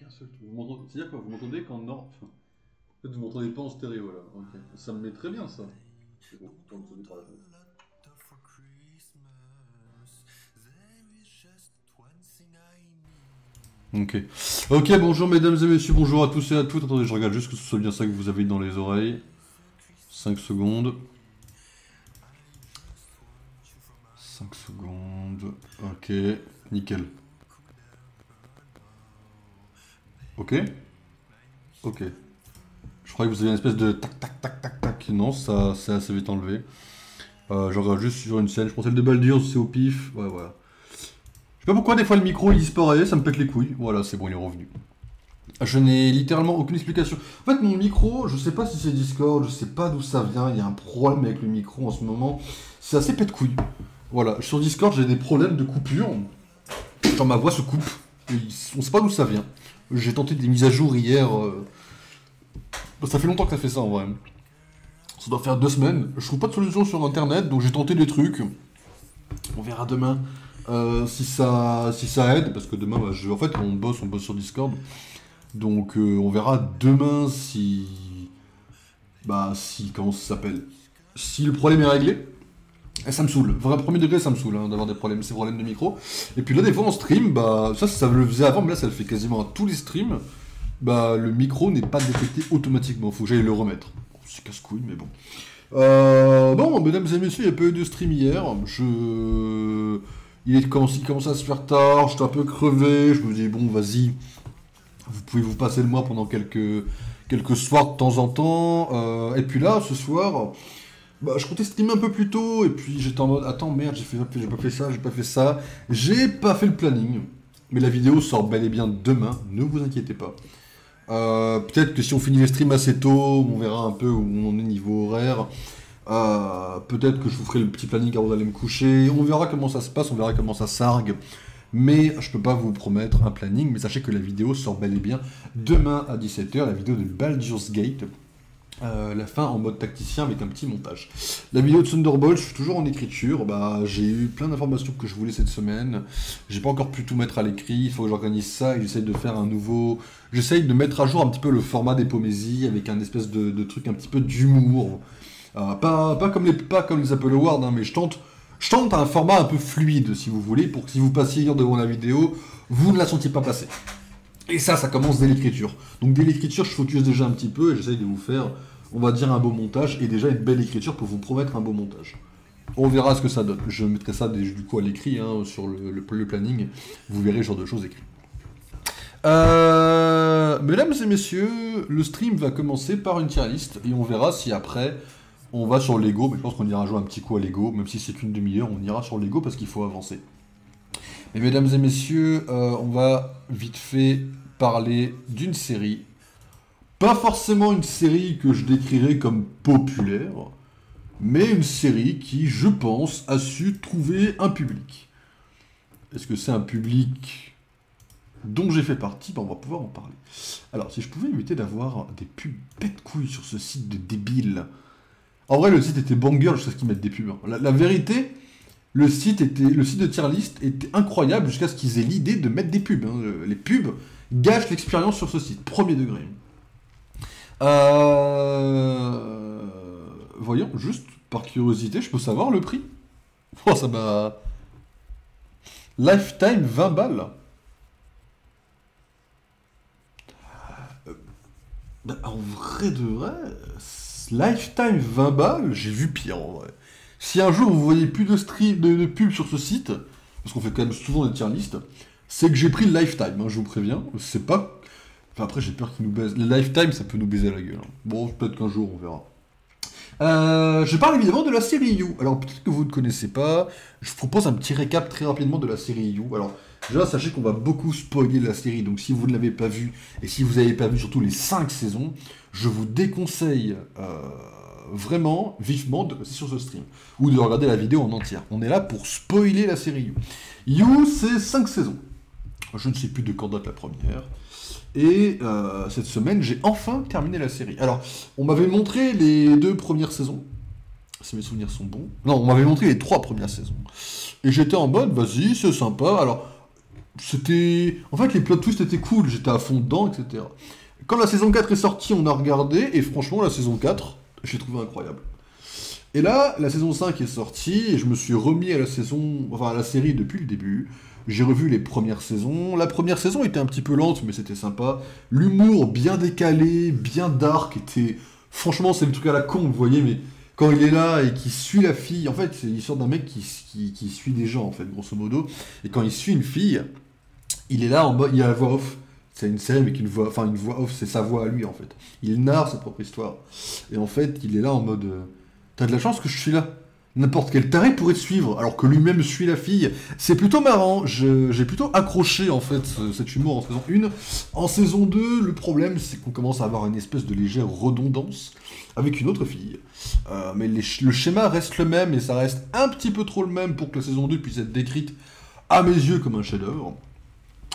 qu'un seul truc. C'est-à-dire quoi? Vous m'entendez qu'en nord... Enfin, en fait, vous m'entendez pas en stéréo, là. Ok. Ça me met très bien, ça. C'est bon, on me sonner par la fenêtre. Ok. Ok, bonjour mesdames et messieurs, bonjour à tous et à toutes. Attendez, je regarde juste que ce soit bien ça que vous avez dans les oreilles. 5 secondes. 5 secondes. Ok, nickel. Ok. Ok. Je croyais que vous aviez une espèce de tac tac tac tac tac. Non, ça c'est assez vite enlevé. Je regarde juste sur une scène. Je pensais le de Baldur, c'est au pif. Ouais, voilà. Je sais pas pourquoi des fois le micro il disparaît, ça me pète les couilles. Voilà, c'est bon, il est revenu. Je n'ai littéralement aucune explication. En fait, mon micro, je sais pas si c'est Discord, je sais pas d'où ça vient. Il y a un problème avec le micro en ce moment. C'est assez pète couilles. Voilà, sur Discord, j'ai des problèmes de coupure. Genre ma voix se coupe. Et on sait pas d'où ça vient. J'ai tenté des mises à jour hier. Ça fait longtemps que ça fait ça en vrai. Ça doit faire 2 semaines. Je trouve pas de solution sur internet, donc j'ai tenté des trucs. On verra demain si ça aide, parce que demain, bah, en fait, on bosse sur Discord. Donc on verra demain si... Bah si, comment ça s'appelle? Si le problème est réglé. Et ça me saoule. Vraiment, premier degré, ça me saoule d'avoir ces problèmes de micro. Et puis là, des fois, en stream, bah ça me le faisait avant, mais là, ça le fait quasiment à tous les streams. Bah le micro n'est pas détecté automatiquement. Faut que j'aille le remettre. C'est casse-couille, mais bon. Bon, mesdames et messieurs, il n'y a pas eu de stream hier. Il commence à se faire tard, j'étais un peu crevé. Je me dis, bon, vas-y. Vous pouvez vous passer le mois pendant quelques soirs de temps en temps. Et puis là, ce soir, bah, je comptais streamer un peu plus tôt. Et puis j'étais en mode, attends, merde, j'ai pas fait ça, j'ai pas fait ça. J'ai pas fait le planning. Mais la vidéo sort bel et bien demain, ne vous inquiétez pas. Peut-être que si on finit les streams assez tôt, on verra un peu où on est niveau horaire. Peut-être que je vous ferai le petit planning avant d'aller me coucher. On verra comment ça se passe, on verra comment ça s'argue. Mais je peux pas vous promettre un planning, mais sachez que la vidéo sort bel et bien demain à 17h, la vidéo de Baldur's Gate. La fin en mode tacticien avec un petit montage. La vidéo de Thunderbolt, je suis toujours en écriture. Bah, j'ai eu plein d'informations que je voulais cette semaine. J'ai pas encore pu tout mettre à l'écrit. Il faut que j'organise ça et j'essaye de faire un nouveau. J'essaye de mettre à jour un petit peu le format des Pomésies avec un espèce de truc un petit peu d'humour. Pas comme les Apple Awards, hein, mais je tente un format un peu fluide, si vous voulez, pour que si vous passiez hier devant la vidéo, vous ne la sentiez pas passer. Et ça commence dès l'écriture. Donc dès l'écriture, je focus déjà un petit peu et j'essaye de vous faire, on va dire, un beau montage et déjà une belle écriture pour vous promettre un beau montage. On verra ce que ça donne. Je mettrai ça du coup à l'écrit, hein, sur le planning. Vous verrez ce genre de choses écrites. Mesdames et messieurs, le stream va commencer par une tier list et on verra si après on va sur Lego. Mais je pense qu'on ira jouer un petit coup à Lego, même si c'est qu'une demi-heure, on ira sur Lego parce qu'il faut avancer. Mais mesdames et messieurs, on va vite fait parler d'une série. Pas forcément une série que je décrirais comme populaire, mais une série qui, je pense, a su trouver un public. Est-ce que c'est un public dont j'ai fait partie? Ben, on va pouvoir en parler. Alors, si je pouvais éviter d'avoir des pubs bête-couilles sur ce site de débile. En vrai, le site était banger jusqu'à ce qu'ils mettent des pubs. La vérité... Le site de tier list était incroyable jusqu'à ce qu'ils aient l'idée de mettre des pubs. Hein. Les pubs gâchent l'expérience sur ce site, premier degré. Voyons, juste par curiosité, je peux savoir le prix? Oh, ça m'a... Lifetime 20 balles. Bah, en vrai de vrai, Lifetime 20 balles, j'ai vu pire en vrai. Si un jour vous voyez plus de pubs sur ce site, parce qu'on fait quand même souvent des tier list, c'est que j'ai pris le Lifetime, hein, je vous préviens. C'est pas... Enfin après j'ai peur qu'ils nous baisent. Le Lifetime ça peut nous baiser la gueule. Hein. Bon, peut-être qu'un jour on verra. Je parle évidemment de la série You. Alors peut-être que vous ne connaissez pas, je vous propose un petit récap très rapidement de la série You. Alors déjà sachez qu'on va beaucoup spoiler la série, donc si vous ne l'avez pas vue, et si vous n'avez pas vu surtout les 5 saisons, je vous déconseille... vraiment, vivement, de passer sur ce stream. Ou de regarder la vidéo en entière. On est là pour spoiler la série You. You, c'est 5 saisons. Je ne sais plus de quand date la première. Et cette semaine, j'ai enfin terminé la série. Alors, on m'avait montré les 2 premières saisons. Si mes souvenirs sont bons. Non, on m'avait montré les 3 premières saisons. Et j'étais en mode, vas-y, c'est sympa. Alors, c'était... En fait, les plot twists étaient cool, j'étais à fond dedans, etc. Quand la saison 4 est sortie, on a regardé, et franchement, la saison 4, je l'ai trouvé incroyable. Et là, la saison 5 est sortie, et je me suis remis à la saison... Enfin, à la série depuis le début. J'ai revu les premières saisons. La première saison était un petit peu lente, mais c'était sympa. L'humour bien décalé, bien dark, était... Franchement, c'est le truc à la con, vous voyez, mais quand il est là et qu'il suit la fille... En fait, c'est l'histoire d'un mec qui suit des gens, en fait, grosso modo. Et quand il suit une fille, il est là en mode... Il y a la voix off. C'est une série avec une voix... Enfin, une voix off, c'est sa voix à lui, en fait. Il narre sa propre histoire. Et en fait, il est là en mode... T'as de la chance que je suis là. N'importe quel taré pourrait te suivre, alors que lui-même suit la fille. C'est plutôt marrant, j'ai plutôt accroché en fait cet humour en saison 1. En saison 2, le problème c'est qu'on commence à avoir une espèce de légère redondance avec une autre fille. Mais le schéma reste le même et ça reste un petit peu trop le même pour que la saison 2 puisse être décrite à mes yeux comme un chef-d'œuvre.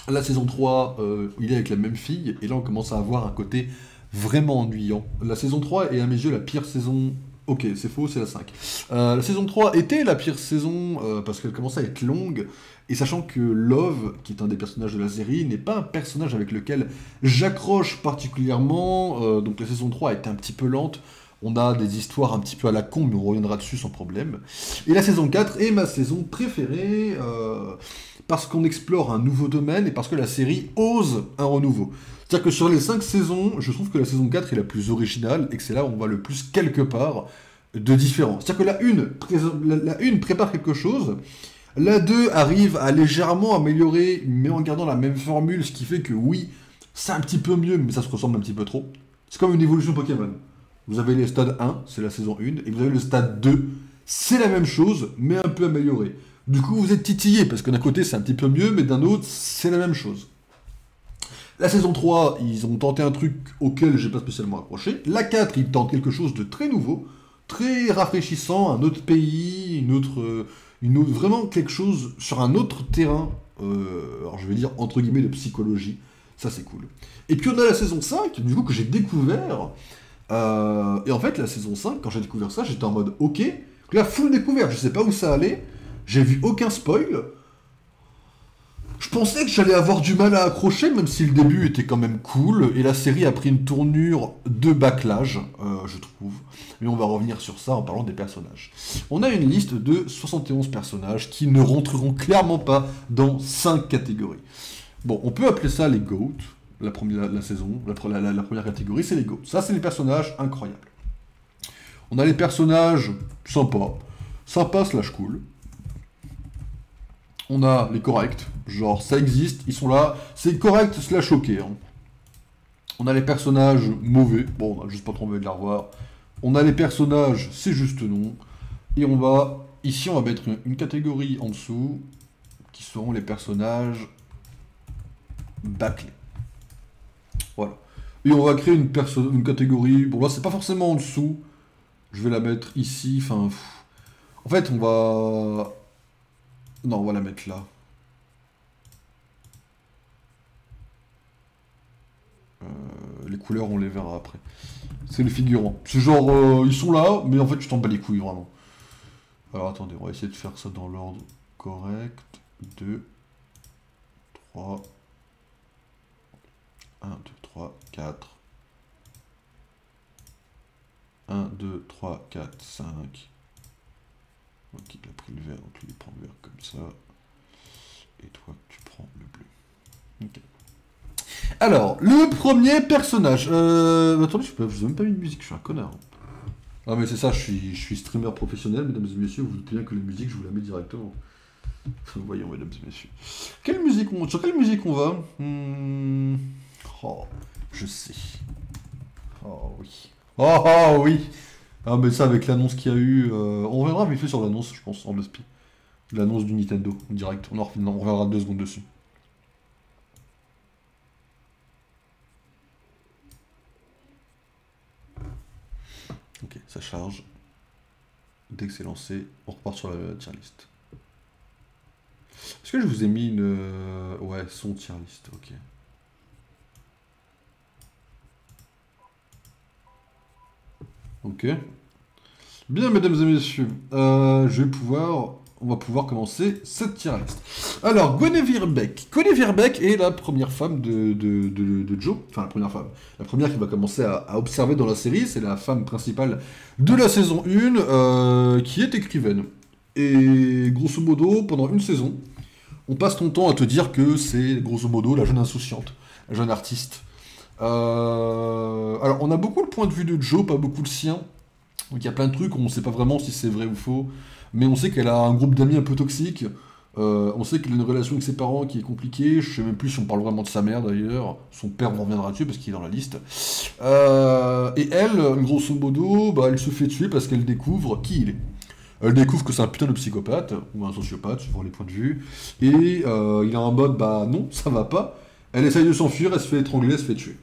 La saison 3, il est avec la même fille, et là on commence à avoir un côté vraiment ennuyant. La saison 3 est à mes yeux la pire saison. Ok, c'est faux, c'est la 5. La saison 3 était la pire saison parce qu'elle commençait à être longue, et sachant que Love, qui est un des personnages de la série, n'est pas un personnage avec lequel j'accroche particulièrement, donc la saison 3 était un petit peu lente. On a des histoires un petit peu à la con, mais on reviendra dessus sans problème. Et la saison 4 est ma saison préférée, parce qu'on explore un nouveau domaine et parce que la série ose un renouveau. C'est-à-dire que sur les 5 saisons, je trouve que la saison 4 est la plus originale et que c'est là où on voit le plus quelque part de différent. C'est-à-dire que la 1 prépare quelque chose, la 2 arrive à légèrement améliorer, mais en gardant la même formule, ce qui fait que oui, c'est un petit peu mieux, mais ça se ressemble un petit peu trop. C'est comme une évolution Pokémon. Vous avez les stades 1, c'est la saison 1, et vous avez le stade 2, c'est la même chose, mais un peu amélioré. Du coup, vous êtes titillé, parce que d'un côté, c'est un petit peu mieux, mais d'un autre, c'est la même chose. La saison 3, ils ont tenté un truc auquel j'ai pas spécialement accroché. La 4, ils tentent quelque chose de très nouveau, très rafraîchissant, un autre pays, vraiment quelque chose sur un autre terrain, alors je vais dire entre guillemets de psychologie. Ça, c'est cool. Et puis on a la saison 5, du coup, que j'ai découvert. Et en fait, la saison 5, quand j'ai découvert ça, j'étais en mode ok. La full découverte, je sais pas où ça allait. J'ai vu aucun spoil. Je pensais que j'allais avoir du mal à accrocher, même si le début était quand même cool, et la série a pris une tournure de bâclage, je trouve. Mais on va revenir sur ça en parlant des personnages. On a une liste de 71 personnages qui ne rentreront clairement pas dans 5 catégories. Bon, on peut appeler ça les GOAT, la première catégorie, c'est les GOAT. Ça, c'est les personnages incroyables. On a les personnages sympas slash cool. On a les corrects, genre ça existe, ils sont là, c'est correct slash ok. Hein. On a les personnages mauvais, bon on a juste pas trop envie de les revoir. On a les personnages, c'est juste non. Et ici on va mettre une catégorie en dessous, qui seront les personnages bâclés. Voilà. Et on va créer une catégorie, bon là c'est pas forcément en dessous, je vais la mettre ici, enfin... En fait on va... Non, on va la mettre là. Les couleurs, on les verra après. C'est les figurants. C'est genre, ils sont là, mais en fait, tu t'en bats les couilles, vraiment. Alors, attendez, on va essayer de faire ça dans l'ordre correct. 2, 3, 1, 2, 3, 4. 1, 2, 3, 4, 5. Ok, il a pris le vert, donc lui il prend le vert comme ça. Et toi, tu prends le bleu. Ok. Alors, le premier personnage. Attendez, je vous ai même pas mis de musique, je suis un connard. Ah mais c'est ça, je suis streamer professionnel, mesdames et messieurs, vous vous doutez bien que la musique, je vous la mets directement. Voyons, mesdames et messieurs. Sur quelle musique on va Oh, je sais. Oh oui. Oh oui. Ah mais ça, avec l'annonce qu'il y a eu... on reviendra vite fait sur l'annonce, je pense, en deux spi. L'annonce du Nintendo, en direct. On reviendra 2 secondes dessus. Ok, ça charge. Dès que c'est lancé, on repart sur la tier list. Est-ce que je vous ai mis une... Ouais, son tier list, ok. Ok. Bien, mesdames et messieurs, je vais pouvoir on va pouvoir commencer cette tier list. Alors, Guinevere Beck. Guinevere Beck est la première femme de Joe. Enfin, la première femme. La première qui va commencer à observer dans la série. C'est la femme principale de la saison 1, qui est écrivaine. Et grosso modo, pendant une saison, on passe ton temps à te dire que c'est grosso modo la jeune insouciante, la jeune artiste. Alors, on a beaucoup le point de vue de Joe, pas beaucoup le sien. Donc il y a plein de trucs, on ne sait pas vraiment si c'est vrai ou faux, mais on sait qu'elle a un groupe d'amis un peu toxique, on sait qu'elle a une relation avec ses parents qui est compliquée, je sais même plus si on parle vraiment de sa mère d'ailleurs, son père on reviendra dessus parce qu'il est dans la liste. Et elle, grosso modo, bah, elle se fait tuer parce qu'elle découvre qui il est. Elle découvre que c'est un putain de psychopathe, ou un sociopathe, suivant les points de vue, et il est en mode, bah non, ça va pas, elle essaye de s'enfuir, elle se fait étrangler, elle se fait tuer.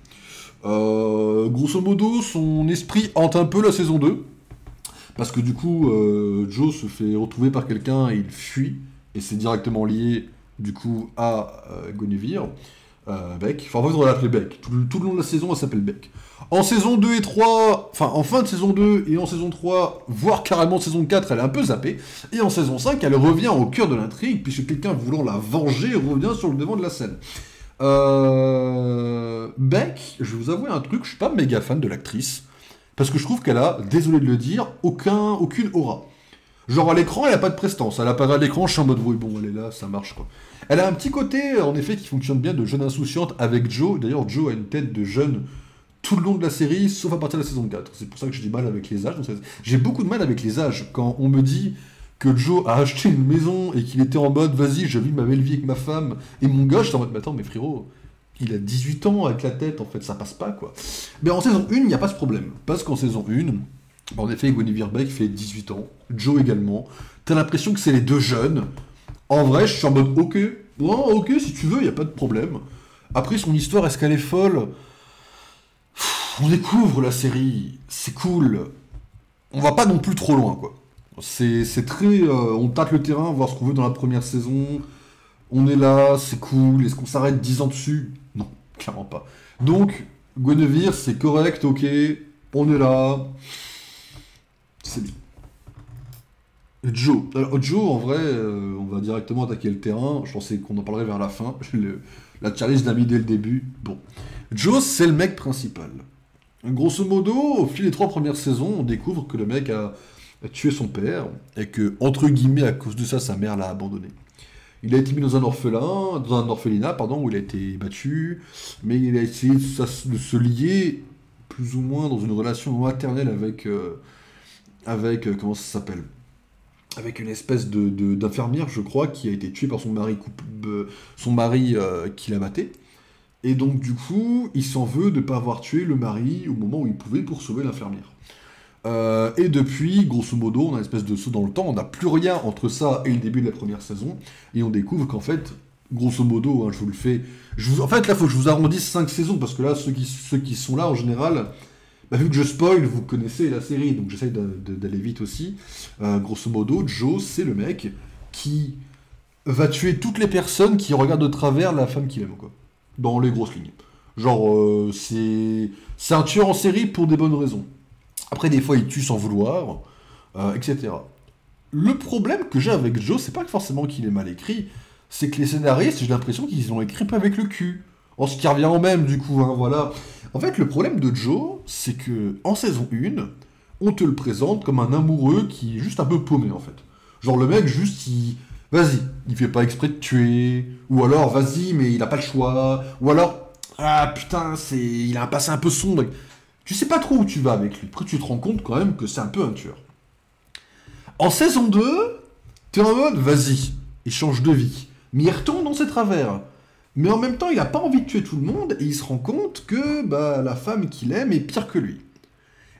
Grosso modo, son esprit hante un peu la saison 2, parce que du coup, Joe se fait retrouver par quelqu'un et il fuit, et c'est directement lié, du coup, à Guinevere, Beck. Enfin, en fait, on va l'appeler Beck. Tout le long de la saison, elle s'appelle Beck. En saison 2 et 3, enfin, en fin de saison 2 et en saison 3, voire carrément saison 4, elle est un peu zappée. Et en saison 5, elle revient au cœur de l'intrigue, puisque quelqu'un voulant la venger revient sur le devant de la scène. Beck, je vais vous avouer un truc, je suis pas méga fan de l'actrice. Parce que je trouve qu'elle a, désolé de le dire, aucune aura. Genre à l'écran, elle a pas de prestance. Elle apparaît à l'écran, je suis en mode, oui, bon, elle est là, ça marche quoi. Elle a un petit côté, en effet, qui fonctionne bien de jeune insouciante avec Joe. D'ailleurs, Joe a une tête de jeune tout le long de la série, sauf à partir de la saison 4. C'est pour ça que j'ai du mal avec les âges. J'ai beaucoup de mal avec les âges. Quand on me dit que Joe a acheté une maison et qu'il était en mode, vas-y, je vis ma belle vie avec ma femme et mon gars, je suis en mode, mais attends, mais frérot, il a 18 ans avec la tête, en fait, ça passe pas, quoi. Mais en saison 1, il n'y a pas ce problème. Parce qu'en saison 1, en effet, Guinevere Beck fait 18 ans, Joe également. T'as l'impression que c'est les deux jeunes. En vrai, je suis en mode, ok, bon, ok, si tu veux, il n'y a pas de problème. Après, son histoire, est-ce qu'elle est folle? On découvre la série, c'est cool. On va pas non plus trop loin, quoi. C'est très... on tâte le terrain, voir ce qu'on veut dans la première saison. On est là, c'est cool. Est-ce qu'on s'arrête 10 ans dessus? Non, clairement pas. Donc, Guinevere, c'est correct, ok. On est là. C'est bien. Joe. Alors, Joe, en vrai, on va directement attaquer le terrain. Je pensais qu'on en parlerait vers la fin. La challenge l'a mis dès le début. Bon. Joe, c'est le mec principal. Grosso modo, au fil des 3 premières saisons, on découvre que le mec a tué son père et que, entre guillemets, à cause de ça, sa mère l'a abandonné. Il a été mis dans un orphelinat, pardon, où il a été battu, mais il a essayé de se lier plus ou moins dans une relation maternelle avec comment ça s'appelle? Avec une espèce d'infirmière, je crois, qui a été tuée par son mari qui l'a maté. Et donc, du coup, il s'en veut de ne pas avoir tué le mari au moment où il pouvait pour sauver l'infirmière. Et depuis, grosso modo, on a une espèce de saut dans le temps, on n'a plus rien entre ça et le début de la première saison, et on découvre qu'en fait, grosso modo, hein, je vous le fais... En fait, là, il faut que je vous arrondisse 5 saisons, parce que là, ceux qui sont là, en général, bah, vu que je spoil, vous connaissez la série, donc j'essaye d'aller vite aussi. Grosso modo, Joe, c'est le mec qui va tuer toutes les personnes qui regardent de travers la femme qu'il aime, quoi. Dans les grosses lignes. Genre, c'est un tueur en série pour des bonnes raisons. Après, des fois, il tue sans vouloir, etc. Le problème que j'ai avec Joe, c'est pas forcément qu'il est mal écrit, c'est que les scénaristes, j'ai l'impression qu'ils l'ont écrit pas avec le cul. En ce qui revient au même, du coup, hein, voilà. En fait, le problème de Joe, c'est que en saison 1, on te le présente comme un amoureux qui est juste un peu paumé, en fait. Genre, le mec, juste, vas-y, il fait pas exprès de tuer, ou alors, vas-y, mais il a pas le choix, ou alors, ah, putain, il a un passé un peu sombre. Tu sais pas trop où tu vas avec lui. Après, tu te rends compte quand même que c'est un peu un tueur. En saison 2, t'es en mode, vas-y, il change de vie. Mais il retombe dans ses travers. Mais en même temps, il a pas envie de tuer tout le monde, et il se rend compte que bah, la femme qu'il aime est pire que lui.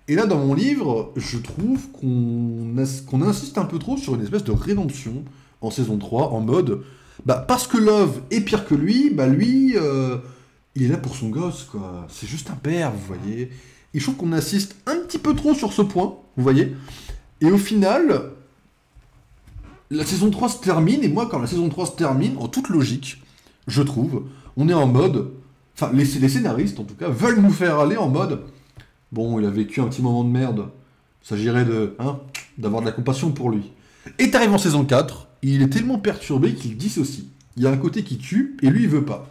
Et là, dans mon livre, je trouve qu'on insiste un peu trop sur une espèce de rédemption en saison 3, en mode, bah, parce que Love est pire que lui, bah lui, il est là pour son gosse, quoi. C'est juste un père, vous voyez. Et je trouve qu'on insiste un petit peu trop sur ce point, vous voyez. Et au final, la saison 3 se termine, et moi, quand la saison 3 se termine, en toute logique, je trouve, on est en mode... Enfin, les scénaristes, en tout cas, veulent nous faire aller en mode... Bon, il a vécu un petit moment de merde. Il s'agirait d'avoir de la compassion pour lui. Et t'arrives en saison 4, il est tellement perturbé qu'il dissocie. Il y a un côté qui tue, et lui, il veut pas.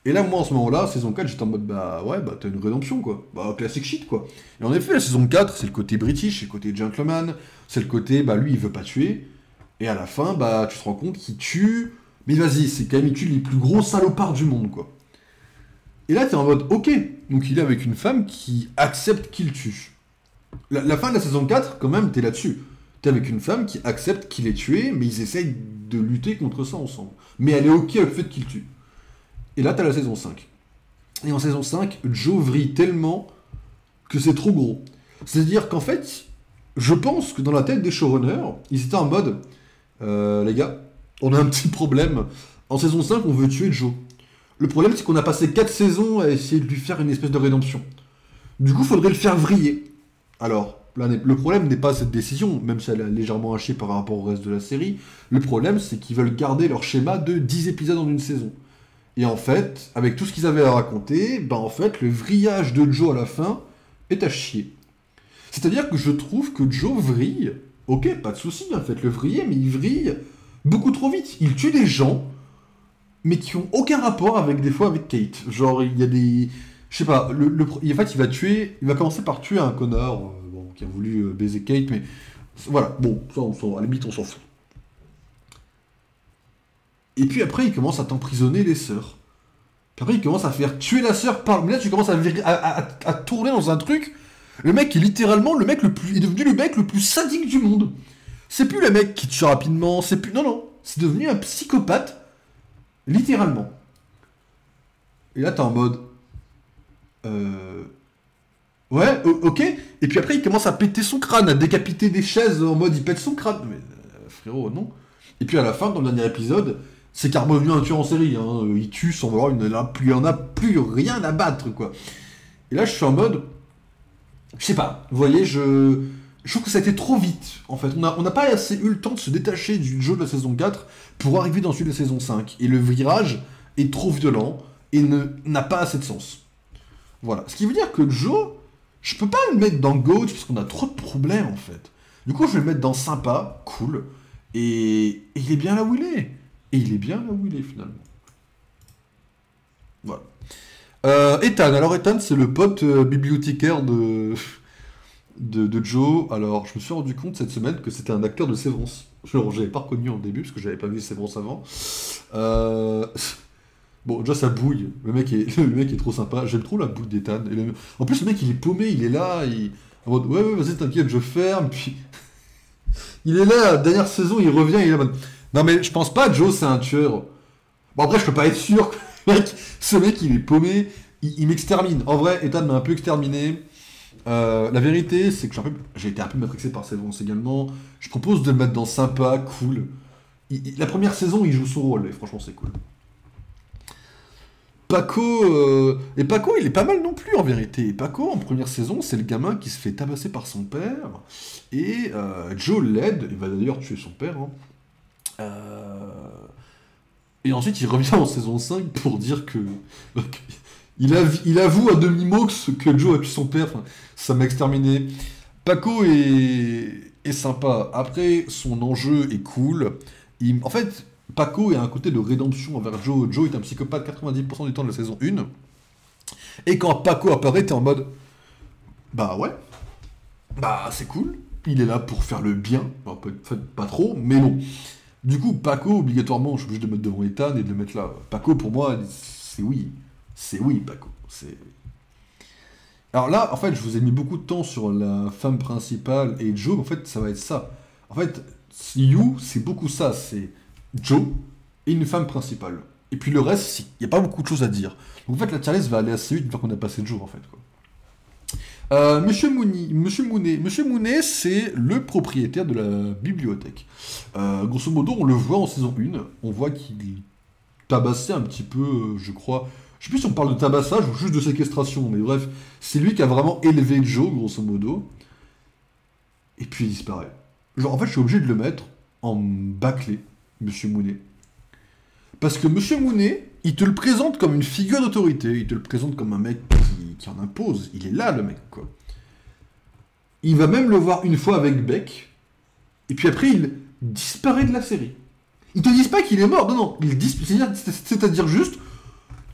Et là, moi, en ce moment-là, saison 4, j'étais en mode, bah ouais, bah t'as une rédemption, quoi. Bah, classique shit, quoi. Et en effet, la saison 4, c'est le côté british, c'est le côté gentleman, c'est le côté, bah lui, il veut pas tuer. Et à la fin, bah, tu te rends compte qu'il tue... Mais vas-y, c'est quand même, il tue les plus gros salopards du monde, quoi. Et là, t'es en mode, ok. Donc il est avec une femme qui accepte qu'il tue. La fin de la saison 4, quand même, t'es là-dessus. T'es avec une femme qui accepte qu'il est tué, mais ils essayent de lutter contre ça ensemble. Mais elle est ok avec le fait qu'il tue. Et là, t'as la saison 5. Et en saison 5, Joe vrille tellement que c'est trop gros. C'est-à-dire qu'en fait, je pense que dans la tête des showrunners, ils étaient en mode les gars, on a un petit problème. En saison 5, on veut tuer Joe. Le problème, c'est qu'on a passé 4 saisons à essayer de lui faire une espèce de rédemption. Du coup, il faudrait le faire vriller. Alors, là, le problème n'est pas cette décision, même si elle est légèrement hachée par rapport au reste de la série. Le problème, c'est qu'ils veulent garder leur schéma de 10 épisodes en une saison. Et en fait, avec tout ce qu'ils avaient à raconter, ben en fait, le vrillage de Joe à la fin est à chier. C'est-à-dire que je trouve que Joe vrille, ok, pas de souci, en fait, le vriller, mais il vrille beaucoup trop vite. Il tue des gens, mais qui ont aucun rapport avec, des fois, avec Kate. Genre, il y a des... Je sais pas, en fait, il va commencer par tuer un connard, bon, qui a voulu baiser Kate, mais... Voilà, bon, ça, à la limite, on s'en fout. Et puis après, il commence à t'emprisonner les sœurs. Puis après, il commence à faire tuer la sœur par... Mais là, tu commences à tourner dans un truc. Le mec est littéralement le mec le plus... est devenu le mec le plus sadique du monde. C'est plus le mec qui tue rapidement, c'est plus... Non, non. C'est devenu un psychopathe. Littéralement. Et là, t'es en mode... Ouais, ok. Et puis après, il commence à péter son crâne, à décapiter des chaises en mode il pète son crâne. Mais frérot, non. Et puis à la fin, dans le dernier épisode... C'est carrément devenu un tueur en série, hein. Il tue sans vouloir, il en a plus rien à battre, quoi. Et là, je suis en mode... Je sais pas, vous voyez, je trouve que ça a été trop vite, en fait. On n'a pas assez eu le temps de se détacher du jeu de la saison 4 pour arriver dans celui de la saison 5. Et le virage est trop violent et n'a pas assez de sens. Voilà. Ce qui veut dire que Joe, je peux pas le mettre dans Goat parce qu'on a trop de problèmes, en fait. Du coup, je vais le mettre dans sympa, cool, et il est bien là où il est. Et il est bien là où il est, finalement. Voilà. Ethan. Alors, Ethan, c'est le pote bibliothécaire de Joe. Alors, je me suis rendu compte cette semaine que c'était un acteur de Sévrance. Genre, j'avais pas reconnu en début, parce que j'avais pas vu Sévrance avant. Bon, déjà, ça bouille. Le mec est trop sympa. J'aime trop la bouille d'Ethan. En plus, le mec, il est paumé, il est là. En mode, ouais, vas-y, t'inquiète, je ferme. Puis, il est là, dernière saison, il revient, il est en mode... Non mais je pense pas Joe c'est un tueur. Bon après je peux pas être sûr que ce mec il est paumé, il m'extermine. En vrai, Ethan m'a un peu exterminé. La vérité c'est que j'ai été un peu matrixé par Sévrance également. Je propose de le mettre dans sympa, cool. La première saison il joue son rôle et franchement c'est cool. Paco, et Paco il est pas mal non plus en vérité. Paco en première saison c'est le gamin qui se fait tabasser par son père. Et Joe l'aide, il va d'ailleurs tuer son père. Hein. Et ensuite, il revient en saison 5 pour dire que... il avoue à demi-mot que Joe a tué son père. Enfin, ça m'a exterminé. Paco est sympa. Après, son enjeu est cool. En fait, Paco a un côté de rédemption envers Joe. Joe est un psychopathe 90% du temps de la saison 1. Et quand Paco apparaît, t'es en mode... Bah ouais. Bah c'est cool. Il est là pour faire le bien. Bon, pas trop, mais bon. Du coup, Paco, obligatoirement, je suis obligé de le mettre devant Ethan et de le mettre là. Paco, pour moi, c'est oui. C'est oui, Paco. Alors là, en fait, je vous ai mis beaucoup de temps sur la femme principale et Joe, en fait, ça va être ça. En fait, You, c'est beaucoup ça. C'est Joe et une femme principale. Et puis le reste, il n'y a pas beaucoup de choses à dire. Donc en fait, la tier list va aller assez vite une fois qu'on a passé le jour, en fait, quoi. Monsieur Mounet, c'est le propriétaire de la bibliothèque. Grosso modo, on le voit en saison 1, on voit qu'il tabassait un petit peu, je crois... Je sais plus si on parle de tabassage ou juste de séquestration, mais bref, c'est lui qui a vraiment élevé Joe, grosso modo. Et puis il disparaît. Genre, en fait, je suis obligé de le mettre en bâclé, Monsieur Mounet. Parce que Monsieur Mounet, il te le présente comme une figure d'autorité, il te le présente comme un mec qui en impose. Il est là, le mec, quoi. Il va même le voir une fois avec Beck, et puis après, il disparaît de la série. Ils te disent pas qu'il est mort, non, non. C'est-à-dire juste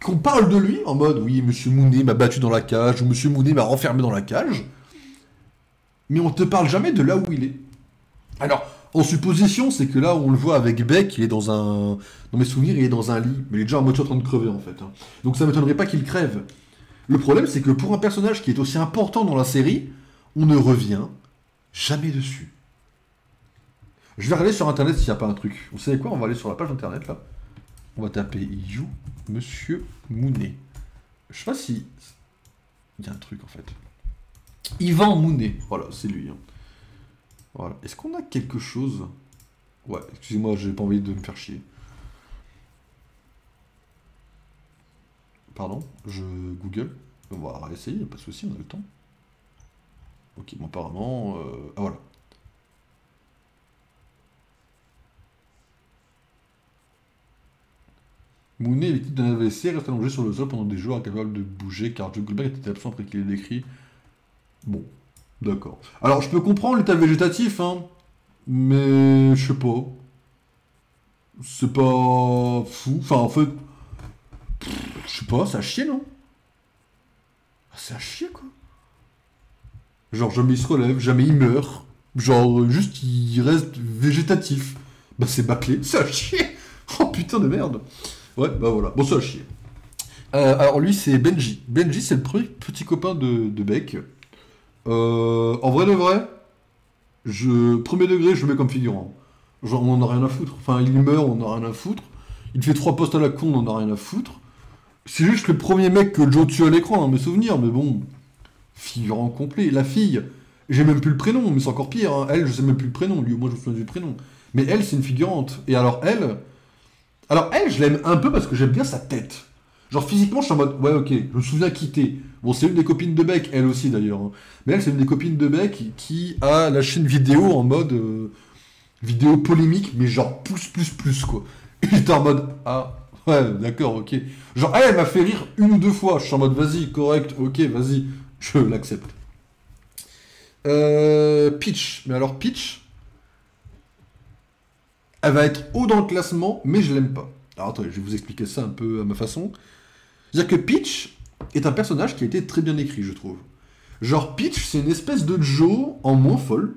qu'on parle de lui en mode, oui, Monsieur Mooney m'a battu dans la cage, ou Monsieur Mooney m'a renfermé dans la cage, mais on te parle jamais de là où il est. Alors, en supposition, c'est que là, on le voit avec Beck, il est dans un... Dans mes souvenirs, il est dans un lit, mais il est déjà à moitié en train de crever, en fait. Hein. Donc ça m'étonnerait pas qu'il crève. Le problème, c'est que pour un personnage qui est aussi important dans la série, on ne revient jamais dessus. Je vais regarder sur internet s'il n'y a pas un truc. Vous savez quoi? On va aller sur la page internet là. On va taper You Monsieur Mooney. Je sais pas si. Il y a un truc en fait. Yvan Mooney. Voilà, c'est lui. Hein. Voilà. Est-ce qu'on a quelque chose? Ouais, excusez-moi, j'ai pas envie de me faire chier. Pardon, je Google. On va essayer, pas de soucis, on a le temps. Ok, bon, apparemment. Ah voilà. Mooney est victime d'un AVC, reste allongé sur le sol pendant des jours, incapable de bouger, car Joe Goldberg était absent après qu'il ait décrit. Bon, d'accord. Alors, je peux comprendre l'état végétatif, hein, mais je sais pas. C'est pas fou. Enfin, en fait, je sais pas, c'est à chier, non? C'est à chier, quoi. Genre, jamais il se relève, jamais il meurt. Genre, juste, il reste végétatif. Bah, c'est bâclé, c'est à chier. Oh, putain de merde. Ouais, bah voilà. Bon, c'est à chier. Alors, lui, c'est Benji. Benji, c'est le premier petit copain de Beck. En vrai de vrai, premier degré, je le mets comme figurant. Genre, on en a rien à foutre. Enfin, il meurt, on en a rien à foutre. Il fait 3 postes à la con, on en a rien à foutre. C'est juste le premier mec que Joe tue à l'écran, dans mes souvenirs, mais bon... Figurant complet. La fille, j'ai même plus le prénom, mais c'est encore pire. Hein. Elle, je sais même plus le prénom. Lui, moi, je me souviens du prénom. Mais elle, c'est une figurante. Et alors, elle, je l'aime un peu parce que j'aime bien sa tête. Genre, physiquement, je suis en mode, ouais, ok, je me souviens quitter. Bon, c'est une des copines de Beck, elle aussi, d'ailleurs. Hein. Mais elle, c'est une des copines de Beck qui a lâché une vidéo en mode... vidéo polémique, mais genre plus, quoi. Et j'étais en mode, ah... Ouais, d'accord, ok. Genre, elle m'a fait rire 1 ou 2 fois. Je suis en mode, vas-y, correct, ok, vas-y. Je l'accepte. Peach. Mais alors, Peach, elle va être haut dans le classement, mais je l'aime pas. Alors, attendez, je vais vous expliquer ça un peu à ma façon. C'est-à-dire que Peach est un personnage qui a été très bien écrit, je trouve. Genre, Peach, c'est une espèce de Joe en moins folle,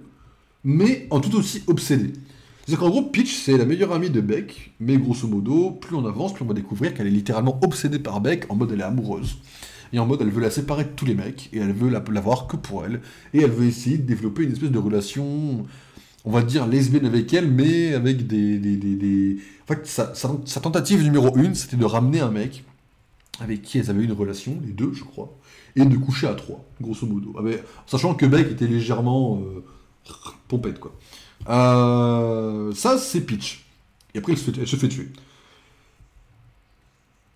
mais en tout aussi obsédée. C'est-à-dire qu'en gros, Peach, c'est la meilleure amie de Beck, mais grosso modo, plus on avance, plus on va découvrir qu'elle est littéralement obsédée par Beck, en mode elle est amoureuse. Et en mode elle veut la séparer de tous les mecs, et elle veut la voir que pour elle, et elle veut essayer de développer une espèce de relation, on va dire lesbienne avec elle, mais avec des... En fait, sa tentative numéro 1, c'était de ramener un mec avec qui elles avaient une relation, les deux, je crois, et de coucher à 3, grosso modo. Sachant que Beck était légèrement pompette, quoi. Ça, c'est Peach. Et après, elle se fait tuer.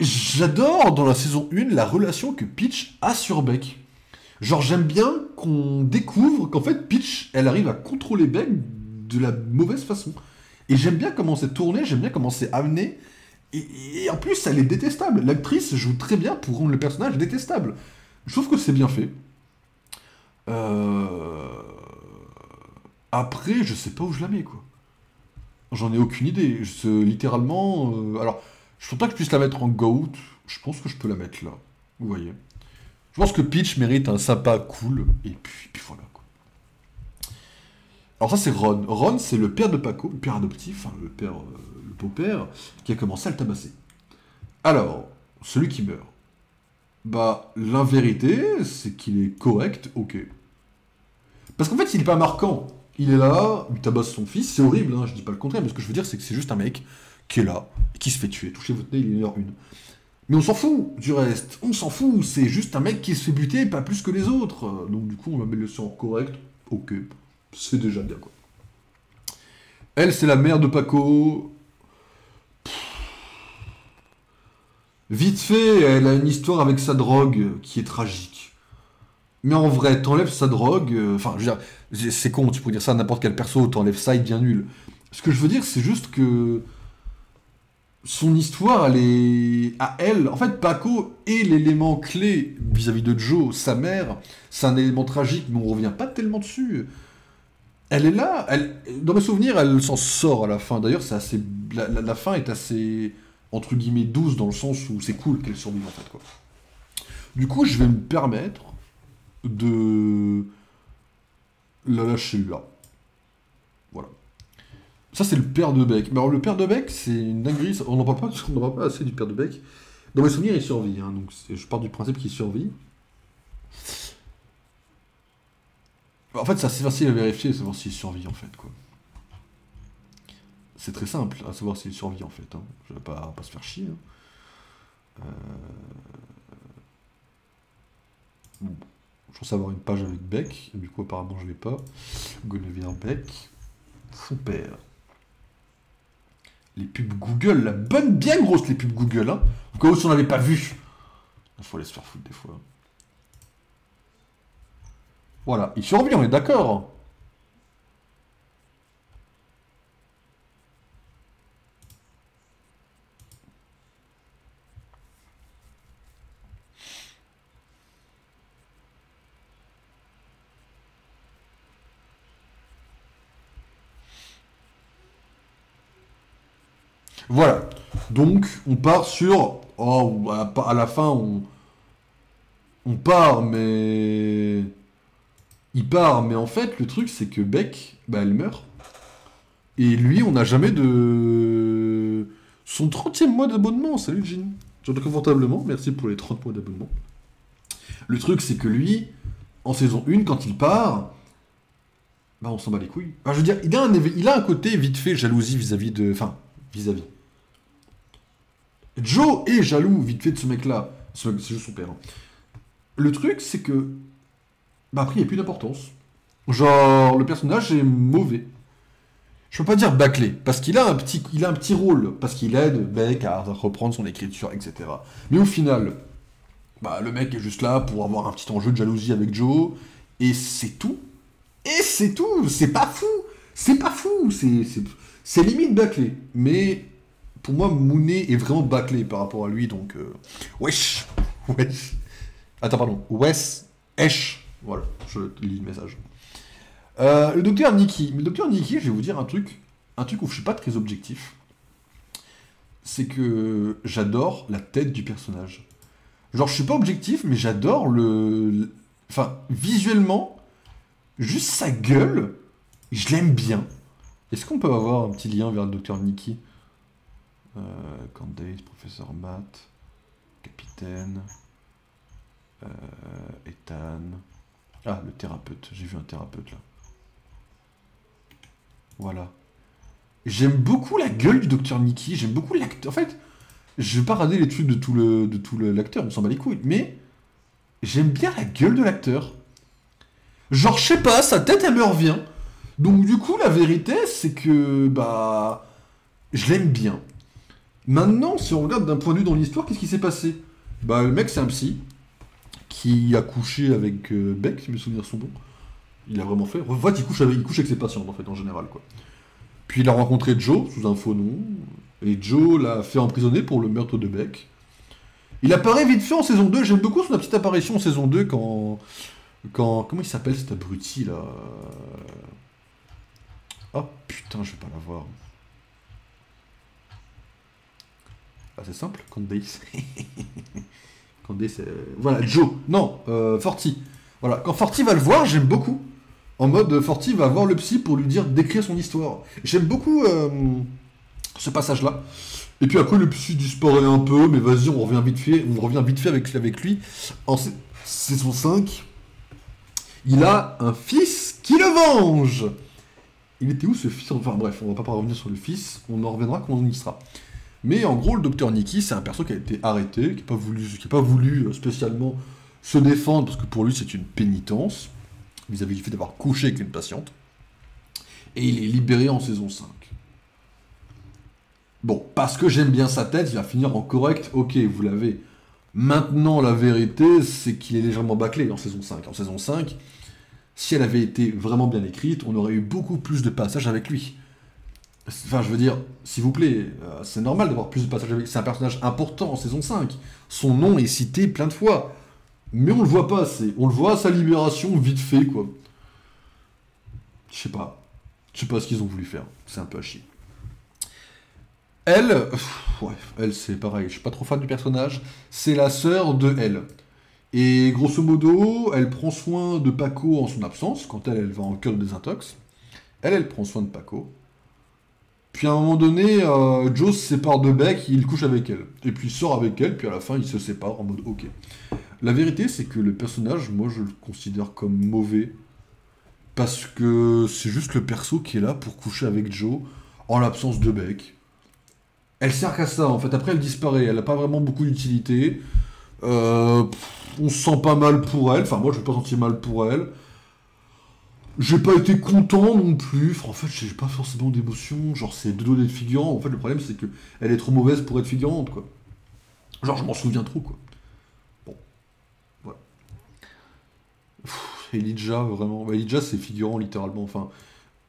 J'adore, dans la saison 1, la relation que Peach a sur Beck. Genre, j'aime bien qu'on découvre qu'en fait, Peach, elle arrive à contrôler Beck de la mauvaise façon. Et j'aime bien comment c'est tourné, j'aime bien comment c'est amené. Et en plus, elle est détestable. L'actrice joue très bien pour rendre le personnage détestable. Je trouve que c'est bien fait. Après, je sais pas où je la mets, quoi. J'en ai aucune idée. Littéralement... Alors, je pense pas que je puisse la mettre en GOAT. Je pense que je peux la mettre là. Vous voyez. Je pense que Peach mérite un sympa cool. Et puis voilà, quoi. Alors ça, c'est Ron. Ron, c'est le père de Paco, le père adoptif, hein, le beau-père, qui a commencé à le tabasser. Alors, celui qui meurt. Bah, la vérité, c'est qu'il est correct, ok. Parce qu'en fait, il est pas marquant. Il est là, il tabasse son fils, c'est horrible, hein, je dis pas le contraire, mais ce que je veux dire, c'est que c'est juste un mec qui est là, et qui se fait tuer. Touchez votre nez, il est 1h01. Mais on s'en fout du reste, on s'en fout, c'est juste un mec qui se fait buter, pas plus que les autres. Donc du coup, on va mettre le sang correct, ok, c'est déjà bien, quoi. Elle, c'est la mère de Paco. Vite fait, elle a une histoire avec sa drogue qui est tragique. Mais en vrai, t'enlèves sa drogue... Enfin, je veux dire, c'est con, tu pourrais dire ça à n'importe quel perso, t'enlèves ça, il devient nul. Ce que je veux dire, c'est juste que... Son histoire, elle est... À elle, en fait, Paco est l'élément clé vis-à-vis de Joe, sa mère. C'est un élément tragique, mais on revient pas tellement dessus. Elle est là, dans mes souvenirs, elle s'en sort à la fin. D'ailleurs, c'est assez, la fin est assez, entre guillemets, douce dans le sens où c'est cool qu'elle survive en fait, quoi. Du coup, je vais me permettre de la lâcher là. Voilà. Ça, c'est le père de Beck. Mais alors, le père de Beck, c'est une dinguerie. On n'en parle pas, on n'en parle pas assez du père de Beck. Dans mes souvenirs, il survit. Hein, donc, je pars du principe qu'il survit. En fait, c'est assez facile à vérifier, savoir s'il survit, en fait, quoi. C'est très simple à savoir s'il survit, en fait. Hein. Je vais pas se faire chier. Hein. Bon. Je pense avoir une page avec Beck. Du coup, apparemment, je l'ai pas. Guinevere Beck. Son père. Les pubs Google, la bonne, bien grosse, les pubs Google, hein. Au cas où si on n'avait pas vu. Il faut aller se faire foutre des fois. Voilà, il survit, on est d'accord. Voilà. Donc, on part sur... Oh, à la fin, on part, mais... Il part, mais en fait, le truc, c'est que Beck, bah, elle meurt. Et lui, on n'a jamais de... Son 30e mois d'abonnement, salut Jean. J'entends confortablement, merci pour les 30 mois d'abonnement. Le truc, c'est que lui, en saison 1, quand il part, bah on s'en bat les couilles. Enfin, je veux dire, il a un côté vite fait jalousie vis-à-vis de... Enfin, vis-à-vis. Joe est jaloux vite fait de ce mec-là. C'est juste son père. Hein. Le truc, c'est que... Bah après, il n'y a plus d'importance. Genre, le personnage est mauvais. Je peux pas dire bâclé, parce qu'il a un petit rôle, parce qu'il aide Beck à reprendre son écriture, etc. Mais au final, bah, le mec est juste là pour avoir un petit enjeu de jalousie avec Joe, et c'est tout. Et c'est tout, c'est pas fou. C'est pas fou, c'est limite bâclé. Mais pour moi, Mooney est vraiment bâclé par rapport à lui, donc... Wesh. Wesh. Attends, pardon. Wes. Esh. Voilà, je lis le message. Le docteur Nikki. Le docteur Nikki, je vais vous dire un truc où je suis pas très objectif. C'est que j'adore la tête du personnage. Genre, je suis pas objectif, mais j'adore Enfin, visuellement, juste sa gueule, je l'aime bien. Est-ce qu'on peut avoir un petit lien vers le docteur Nikki Candace, professeur Matt, capitaine, Ethan... Ah, le thérapeute. J'ai vu un thérapeute, là. Voilà. J'aime beaucoup la gueule du docteur Nikki, j'aime beaucoup l'acteur. En fait, je vais pas rader les trucs de l'acteur, on s'en bat les couilles, mais j'aime bien la gueule de l'acteur. Genre, je sais pas, sa tête, elle me revient. Donc, du coup, la vérité, c'est que, bah, je l'aime bien. Maintenant, si on regarde d'un point de vue dans l'histoire, qu'est-ce qui s'est passé? Bah, le mec, c'est un psy qui a couché avec Beck, si mes souvenirs sont bons. Il a vraiment fait. En fait, il couche avec ses patients, en fait, en général, quoi. Puis il a rencontré Joe, sous un faux nom, et Joe l'a fait emprisonner pour le meurtre de Beck. Il apparaît vite fait en saison 2, j'aime beaucoup son petite apparition en saison 2 quand... Comment il s'appelle cet abruti, là? Oh, putain, je vais pas la voir. Ah, c'est simple, Candace. Candace, voilà, Joe. Non, Forty. Voilà, quand Forty va le voir, j'aime beaucoup. En mode, Forty va voir le psy pour lui dire d'écrire son histoire. J'aime beaucoup ce passage-là. Et puis après, le psy disparaît un peu, mais vas-y, on revient vite fait avec lui. En saison 5, il a un fils qui le venge. Il était où ce fils? Enfin bref, on va pas revenir sur le fils, on en reviendra quand on y sera. Mais en gros, le docteur Nikki, c'est un perso qui a été arrêté, qui n'a pas voulu spécialement se défendre, parce que pour lui, c'est une pénitence, vis-à-vis du fait d'avoir couché avec une patiente. Et il est libéré en saison 5. Bon, parce que j'aime bien sa tête, il va finir en correct, ok, vous l'avez. Maintenant, la vérité, c'est qu'il est légèrement bâclé en saison 5. En saison 5, si elle avait été vraiment bien écrite, on aurait eu beaucoup plus de passages avec lui. Enfin, je veux dire, s'il vous plaît, c'est normal d'avoir plus de passages avec lui. C'est un personnage important en saison 5. Son nom est cité plein de fois. Mais on le voit pas assez. On le voit à sa libération vite fait, quoi. Je sais pas. Je sais pas ce qu'ils ont voulu faire. C'est un peu à chier. Elle, ouais, elle c'est pareil, je suis pas trop fan du personnage. C'est la sœur de elle. Et grosso modo, elle prend soin de Paco en son absence, quand elle va en cure de désintox. Elle prend soin de Paco. Puis à un moment donné, Joe se sépare de Beck, il couche avec elle. Et puis il sort avec elle, puis à la fin il se sépare en mode ok. La vérité c'est que le personnage, moi je le considère comme mauvais. Parce que c'est juste le perso qui est là pour coucher avec Joe en l'absence de Beck. Elle sert qu'à ça en fait, après elle disparaît, elle n'a pas vraiment beaucoup d'utilité. On se sent pas mal pour elle, enfin moi je me suis pas senti mal pour elle. J'ai pas été content non plus, enfin, en fait j'ai pas forcément d'émotion, genre c'est deux doigts d'être figurant, en fait le problème c'est que elle est trop mauvaise pour être figurante quoi. Genre je m'en souviens trop quoi. Bon, voilà. Elijah vraiment, bah, Elijah c'est figurant littéralement, enfin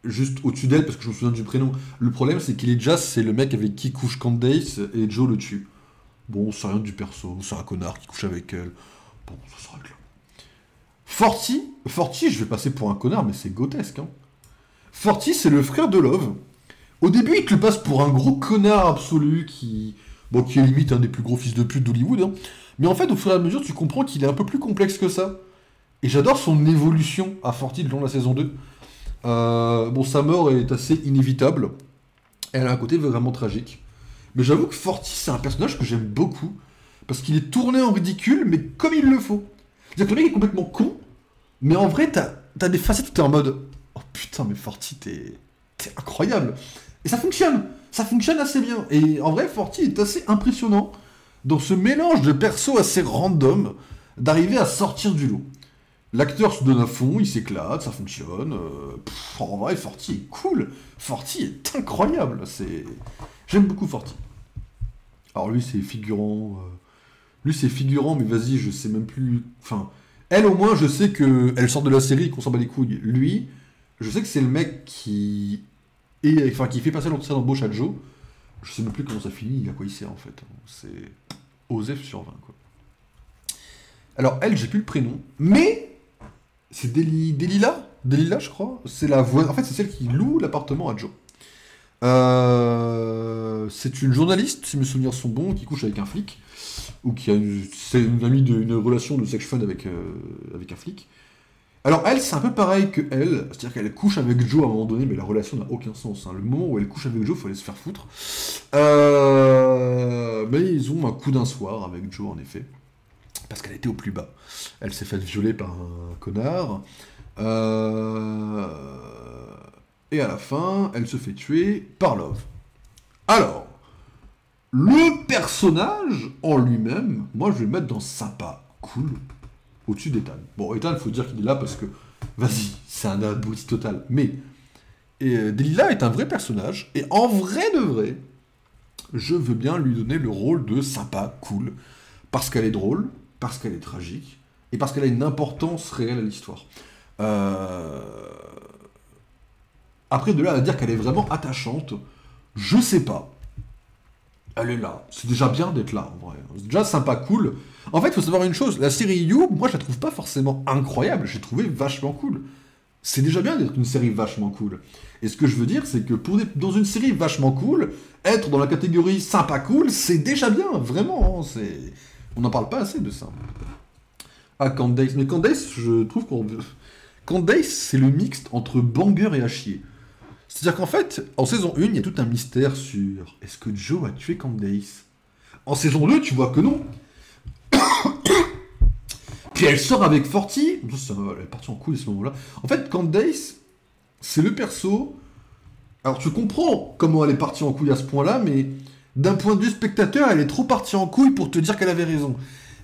juste au-dessus d'elle parce que je me souviens du prénom. Le problème c'est qu'Elijah c'est le mec avec qui couche Candace et Joe le tue. Bon, on sait rien du perso, c'est un connard qui couche avec elle. Bon, ça se règle. Forty, je vais passer pour un connard, mais c'est grotesque, hein. Forty, c'est le frère de Love. Au début, il te le passe pour un gros connard absolu qui... Bon, qui est limite un des plus gros fils de pute d'Hollywood, hein. Mais en fait, au fur et à mesure, tu comprends qu'il est un peu plus complexe que ça. Et j'adore son évolution à Forty le long de la saison 2. Bon, sa mort est assez inévitable. Elle a un côté vraiment tragique. Mais j'avoue que Forty, c'est un personnage que j'aime beaucoup. Parce qu'il est tourné en ridicule, mais comme il le faut. C'est-à-dire que le mec est complètement con, mais en vrai, t'as des facettes où t'es en mode oh putain, mais Forty, t'es incroyable. Et ça fonctionne. Ça fonctionne assez bien. Et en vrai, Forty est assez impressionnant dans ce mélange de persos assez random d'arriver à sortir du lot. L'acteur se donne à fond, il s'éclate, ça fonctionne. En vrai, Forty est cool. Forty est incroyable. J'aime beaucoup Forty. Alors lui, c'est figurant. Lui, c'est figurant, mais vas-y, je sais même plus. Enfin, elle, au moins, je sais que elle sort de la série et qu'on s'en bat les couilles. Lui, je sais que c'est le mec qui fait passer l'entretien d'embauche à Joe. Je sais même plus comment ça finit, à quoi il sert, en fait. C'est Osef sur 20, quoi. Alors, elle, j'ai plus le prénom, mais c'est Delila, je crois. C'est la voix. En fait, c'est celle qui loue l'appartement à Joe. C'est une journaliste, si mes souvenirs sont bons, qui couche avec un flic. Ou qui a c'est une amie d'une relation de sex fun avec un flic. Alors elle, c'est un peu pareil que elle, c'est-à-dire qu'elle couche avec Joe à un moment donné, mais la relation n'a aucun sens, hein. Le moment où elle couche avec Joe, il faut aller se faire foutre. Mais ils ont un coup d'un soir avec Joe, en effet, parce qu'elle était au plus bas. Elle s'est faite violer par un connard. Et à la fin, elle se fait tuer par Love. Alors, le personnage en lui-même, moi je vais le mettre dans sympa, cool, au-dessus d'Ethan. Bon, Ethan, il faut dire qu'il est là parce que, vas-y, c'est un abruti total. Mais Delilah est un vrai personnage, et en vrai de vrai, je veux bien lui donner le rôle de sympa, cool, parce qu'elle est drôle, parce qu'elle est tragique, et parce qu'elle a une importance réelle à l'histoire. Après, de là à dire qu'elle est vraiment attachante, je sais pas. Elle est là. C'est déjà bien d'être là, en vrai. C'est déjà sympa, cool. En fait, il faut savoir une chose. La série You, moi, je la trouve pas forcément incroyable. J'ai trouvé vachement cool. C'est déjà bien d'être une série vachement cool. Et ce que je veux dire, c'est que dans une série vachement cool, être dans la catégorie sympa, cool, c'est déjà bien. Vraiment. On n'en parle pas assez de ça. Ah, Candace. Mais Candace, je trouve qu'on... Candace, c'est le mixte entre banger et à chier. C'est-à-dire qu'en fait, en saison 1, il y a tout un mystère sur est-ce que Joe a tué Candace. En saison 2, tu vois que non. Puis elle sort avec Forty. Elle est partie en couille à ce moment-là. En fait, Candace, c'est le perso. Alors tu comprends comment elle est partie en couille à ce point-là, mais d'un point de vue spectateur, elle est trop partie en couille pour te dire qu'elle avait raison.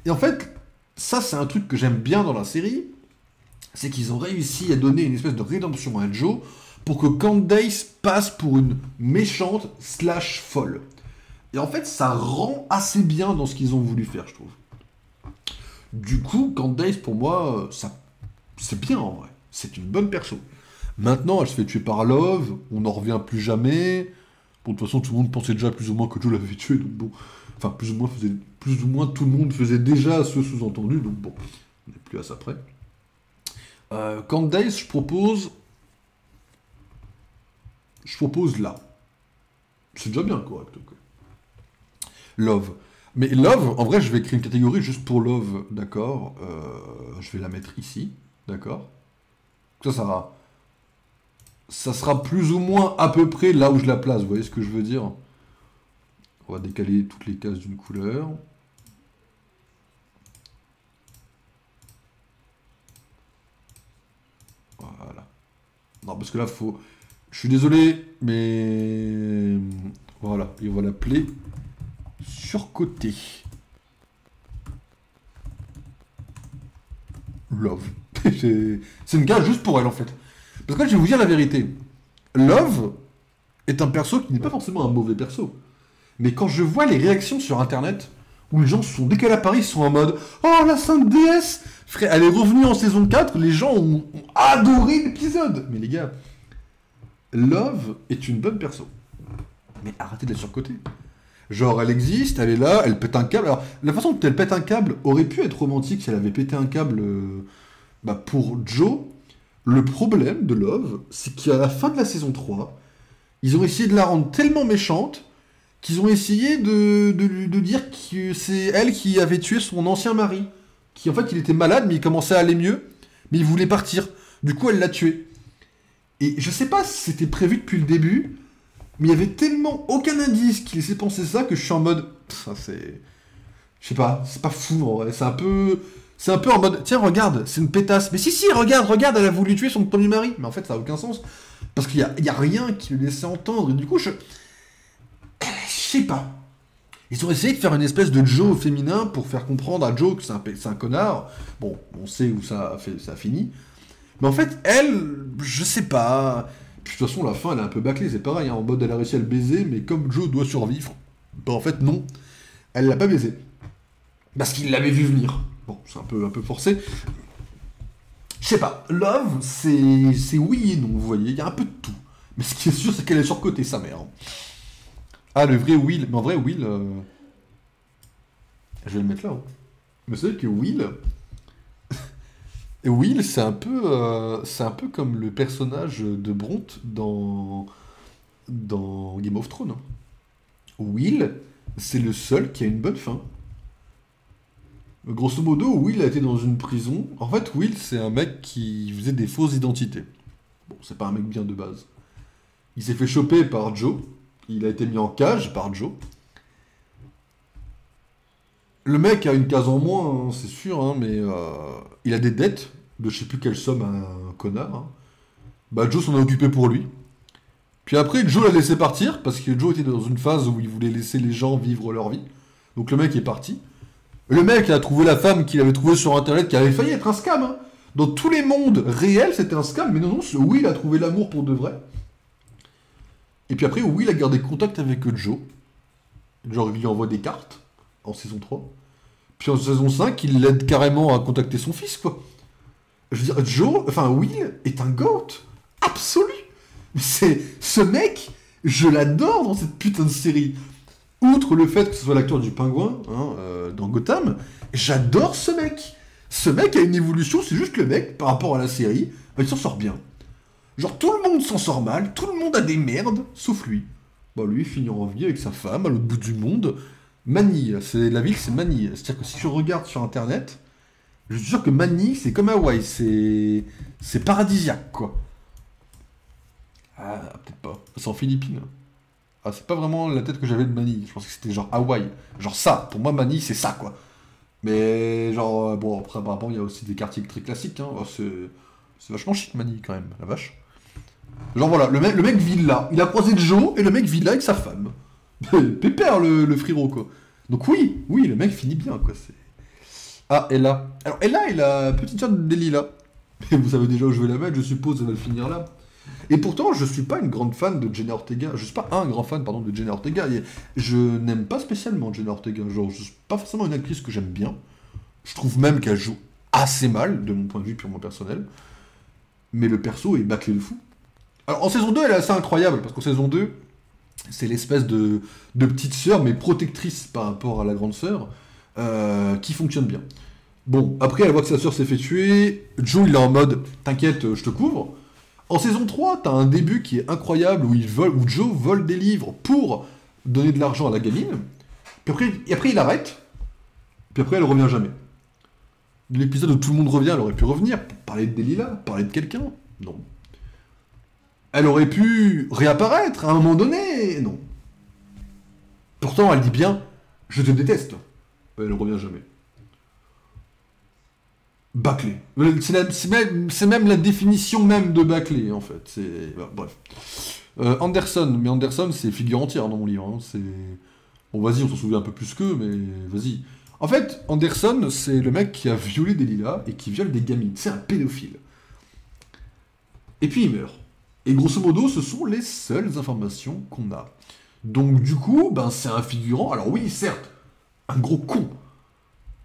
Et en fait, ça c'est un truc que j'aime bien dans la série, c'est qu'ils ont réussi à donner une espèce de rédemption à Joe pour que Candace passe pour une méchante / folle. Et en fait, ça rend assez bien dans ce qu'ils ont voulu faire, je trouve. Du coup, Candace, pour moi, c'est bien en vrai. C'est une bonne perso. Maintenant, elle se fait tuer par Love, on n'en revient plus jamais. Bon, de toute façon, tout le monde pensait déjà plus ou moins que Joe l'avait tué, donc bon. Enfin, plus ou moins tout le monde faisait déjà ce sous-entendu, donc bon, on n'est plus à ça près. Candace, je propose je propose là. C'est déjà bien correct, quoi. Love. Mais Love, en vrai, je vais créer une catégorie juste pour Love, d'accord. Je vais la mettre ici, d'accord. Ça sera plus ou moins à peu près là où je la place, vous voyez ce que je veux dire? On va décaler toutes les cases d'une couleur. Voilà. Non, parce que là, faut... Je suis désolé, mais... Voilà, et on va l'appeler surcoté. Love. C'est une case juste pour elle, en fait. Parce que je vais vous dire la vérité. Love est un perso qui n'est pas forcément un mauvais perso. Mais quand je vois les réactions sur Internet, où les gens sont, dès qu'elle apparaît, ils sont en mode « Oh, la sainte déesse !» Frère, elle est revenue en saison 4, les gens ont adoré l'épisode. Mais les gars, Love est une bonne perso. Mais arrêtez d'être surcoté. Genre, elle existe, elle est là, elle pète un câble. Alors, la façon dont elle pète un câble aurait pu être romantique si elle avait pété un câble pour Joe. Le problème de Love, c'est qu'à la fin de la saison 3, ils ont essayé de la rendre tellement méchante qu'ils ont essayé de dire que c'est elle qui avait tué son ancien mari. Qui, en fait, il était malade, mais il commençait à aller mieux, mais il voulait partir. Du coup, elle l'a tué. Et je sais pas si c'était prévu depuis le début, mais il y avait tellement aucun indice qui laissait penser ça que je suis en mode... Ça, c'est... Je sais pas, c'est pas fou, en vrai. C'est un peu en mode, tiens, regarde, c'est une pétasse. Mais si, regarde, elle a voulu tuer son premier mari. Mais en fait, ça a aucun sens. Parce qu'il y a rien qui le laissait entendre. Et du coup, je sais pas. Ils ont essayé de faire une espèce de Joe féminin pour faire comprendre à Joe que c'est un connard. Bon, on sait où ça a fini. Mais en fait, elle, je sais pas. Puis, de toute façon, la fin, elle est un peu bâclée. C'est pareil, hein, en mode, elle a réussi à le baiser, mais comme Joe doit survivre, ben en fait, non. Elle l'a pas baisé. Parce qu'il l'avait vu venir. Bon, c'est un peu forcé. Je sais pas. Love, c'est oui et non, vous voyez. Il y a un peu de tout. Mais ce qui est sûr, c'est qu'elle est surcotée, sa mère. Ah, le vrai Will. Mais en vrai, Will... Je vais le mettre là. Hein. Mais c'est vrai que Will... Will, c'est un peu comme le personnage de Bronte dans Game of Thrones. Will, c'est le seul qui a une bonne fin. Grosso modo, Will a été dans une prison. En fait, Will, c'est un mec qui faisait des fausses identités. Bon, c'est pas un mec bien de base. Il s'est fait choper par Joe. Il a été mis en cage par Joe. Le mec a une case en moins, hein, c'est sûr, hein, mais il a des dettes de je sais plus quelle somme à un connard. Hein. Bah, Joe s'en a occupé pour lui. Puis après, Joe l'a laissé partir, parce que Joe était dans une phase où il voulait laisser les gens vivre leur vie. Donc le mec est parti. Le mec a trouvé la femme qu'il avait trouvée sur internet, qui avait failli être un scam. Hein. Dans tous les mondes réels, c'était un scam, mais non, Will a trouvé l'amour pour de vrai. Et puis après, Will a gardé contact avec Joe. Genre, il lui envoie des cartes, en saison 3. Puis en saison 5, il l'aide carrément à contacter son fils, quoi. Je veux dire, Will est un goat absolu. Ce mec, je l'adore dans cette putain de série. Outre le fait que ce soit l'acteur du Pingouin, hein, dans Gotham, j'adore ce mec. Ce mec a une évolution, c'est juste le mec, par rapport à la série, il s'en sort bien. Genre, tout le monde s'en sort mal, tout le monde a des merdes, sauf lui. Bah, lui, il finit en vie avec sa femme, à l'autre bout du monde. Manille, la ville, c'est Manille. C'est-à-dire que si je regarde sur Internet, je suis sûr que Manille, c'est comme Hawaï, c'est paradisiaque, quoi. Ah, peut-être pas. C'est en Philippines. Ah, c'est pas vraiment la tête que j'avais de Manille. Je pense que c'était genre Hawaï. Genre ça. Pour moi, Manille, c'est ça, quoi. Mais genre, bon, après, apparemment, il y a aussi des quartiers très classiques. Hein. Oh, c'est vachement chic, Manille, quand même. La vache. Genre voilà, le mec vit là. Il a croisé Joe et le mec vit là avec sa femme. Pépère, le frérot, quoi. Donc oui, le mec finit bien, quoi. Ah, Ella. Alors, Ella est la petite sœur de Lila. Et vous savez déjà où je vais la mettre, je suppose, elle va le finir là. Et pourtant, je suis pas une grande fan de Jenna Ortega. Je suis pas un grand fan, pardon, de Jenna Ortega. Et je n'aime pas spécialement Jenna Ortega. Genre, je suis pas forcément une actrice que j'aime bien. Je trouve même qu'elle joue assez mal, de mon point de vue purement personnel. Mais le perso est bâclé de fou. Alors, en saison 2, elle est assez incroyable, parce qu'en saison 2, c'est l'espèce de petite sœur, mais protectrice par rapport à la grande sœur, qui fonctionne bien. Bon, après, elle voit que sa sœur s'est fait tuer. Joe, il est en mode, t'inquiète, je te couvre. En saison 3, t'as un début qui est incroyable où Joe vole des livres pour donner de l'argent à la gamine. Puis après, il arrête. Puis après, elle revient jamais. L'épisode où tout le monde revient, elle aurait pu revenir pour parler de Delilah, parler de quelqu'un. Non. Elle aurait pu réapparaître à un moment donné. Non. Pourtant, elle dit bien, je te déteste. Elle revient jamais. Bâclé. C'est même la définition même de bâclé, en fait. Bref. Anderson. Mais Anderson, c'est figure entière dans mon livre. Hein. Bon, vas-y, on s'en souvient un peu plus qu'eux, mais vas-y. En fait, Anderson, c'est le mec qui a violé Delilah et qui viole des gamines. C'est un pédophile. Et puis il meurt. Et grosso modo, ce sont les seules informations qu'on a. Donc du coup, ben c'est un figurant. Alors oui, certes, un gros con.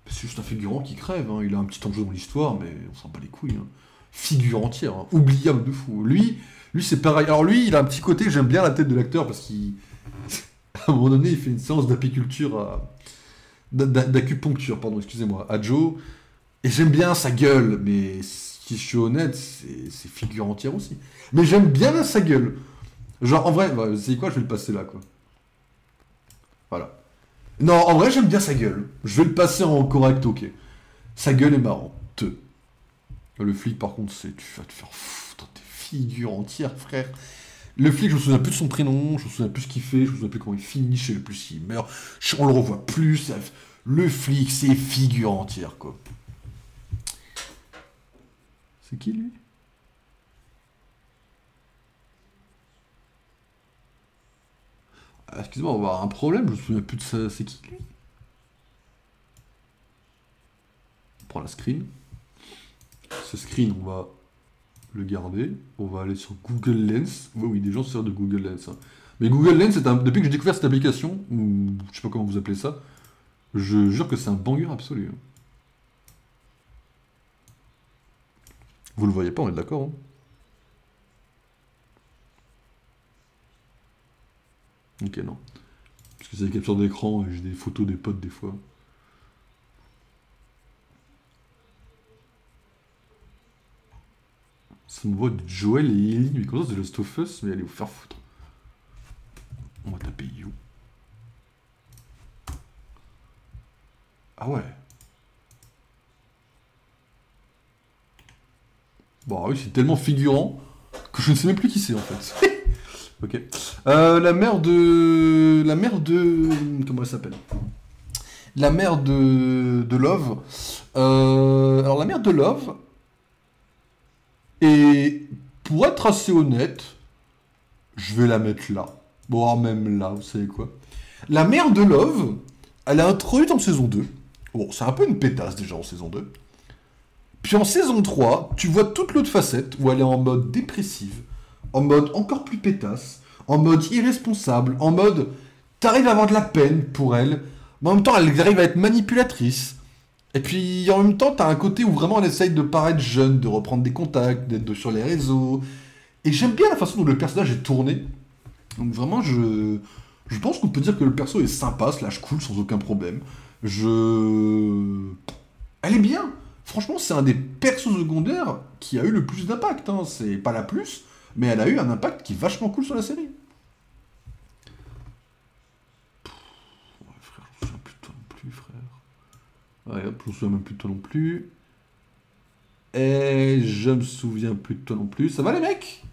C'est juste un figurant qui crève. Hein. Il a un petit enjeu dans l'histoire, mais on s'en bat les couilles. Hein. Figure entière, hein. Oubliable de fou. Lui c'est pareil. Alors lui, il a un petit côté. J'aime bien la tête de l'acteur parce qu'il, à un moment donné, il fait une séance d'apiculture d'acupuncture, pardon, excusez-moi, à Joe. Et j'aime bien sa gueule, mais si je suis honnête, c'est figure entière aussi. Mais j'aime bien sa gueule. Genre, en vrai, bah, vous savez quoi, je vais le passer là, quoi. Voilà. Non, en vrai, j'aime bien sa gueule. Je vais le passer en correct, ok. Sa gueule est marrante. Le flic, par contre, tu vas te faire foutre, t'es figure entière, frère. Le flic, je me souviens plus de son prénom, je me souviens plus ce qu'il fait, je me souviens plus comment il finit, je sais plus s'il meurt, on le revoit plus. Le flic, c'est figure entière, quoi. C'est qui, lui? Ah, excusez-moi, on va avoir un problème, je me souviens plus de ça. C'est qui, lui? On prend la screen. Ce screen, on va le garder. On va aller sur Google Lens. Oui, oui, des gens se servent de Google Lens. Hein. Mais Google Lens, depuis que j'ai découvert cette application, ou je sais pas comment vous appelez ça, je jure que c'est un banger absolu. Hein. Vous le voyez pas, on est d'accord, hein? Ok, non. Parce que c'est des captures d'écran et j'ai des photos des potes des fois. Ça me voit de Joel et Ellie, mais comment ça c'est Last of Us, mais allez vous faire foutre. On va taper You. Ah ouais. Bon, oui, c'est tellement figurant que je ne sais même plus qui c'est en fait. Ok. La mère de. La mère de. Comment elle s'appelle? La mère de Love. Alors, la mère de Love. Et pour être assez honnête, je vais la mettre là. Bon, même là, vous savez quoi. La mère de Love, elle est introduite en saison 2. Bon, c'est un peu une pétasse déjà en saison 2. Puis en saison 3, tu vois toute l'autre facette où elle est en mode dépressive, en mode encore plus pétasse, en mode irresponsable, en mode t'arrives à avoir de la peine pour elle, mais en même temps elle arrive à être manipulatrice. Et puis en même temps t'as un côté où vraiment elle essaye de paraître jeune, de reprendre des contacts, d'être sur les réseaux. Et j'aime bien la façon dont le personnage est tourné. Donc vraiment je pense qu'on peut dire que le perso est sympa, slash cool, sans aucun problème. Elle est bien. Franchement, c'est un des persos secondaires qui a eu le plus d'impact. Hein. C'est pas la plus, mais elle a eu un impact qui est vachement cool sur la série. Ouais, frère, je me souviens plus de toi non plus, frère. Ouais, hop, je me souviens même plus de toi non plus. Et je me souviens plus de toi non plus. Ça va les mecs?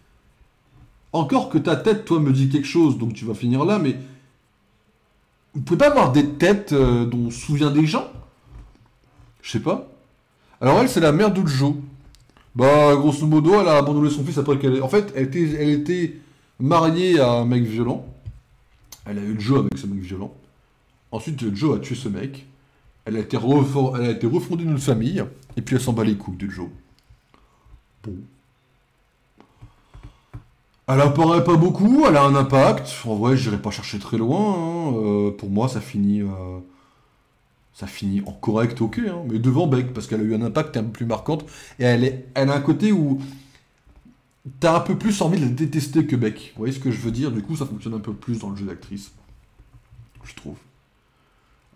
Encore que ta tête, toi, me dit quelque chose, donc tu vas finir là, mais vous pouvez pas avoir des têtes dont on se souvient des gens? Je sais pas. Alors elle, c'est la mère de Joe. Bah, grosso modo, elle a abandonné son fils après qu'elle... En fait, elle était mariée à un mec violent. Elle a eu Joe avec ce mec violent. Ensuite, Joe a tué ce mec. Elle a été refondée d'une famille. Et puis elle s'en bat les couilles de Joe. Bon. Elle apparaît pas beaucoup, elle a un impact. En vrai, j'irai pas chercher très loin. Hein. Pour moi, ça finit en correct, ok, hein, mais devant Beck, parce qu'elle a eu un impact un peu plus marquante, et elle a un côté où t'as un peu plus envie de la détester que Beck. Vous voyez ce que je veux dire? Du coup, ça fonctionne un peu plus dans le jeu d'actrice, je trouve.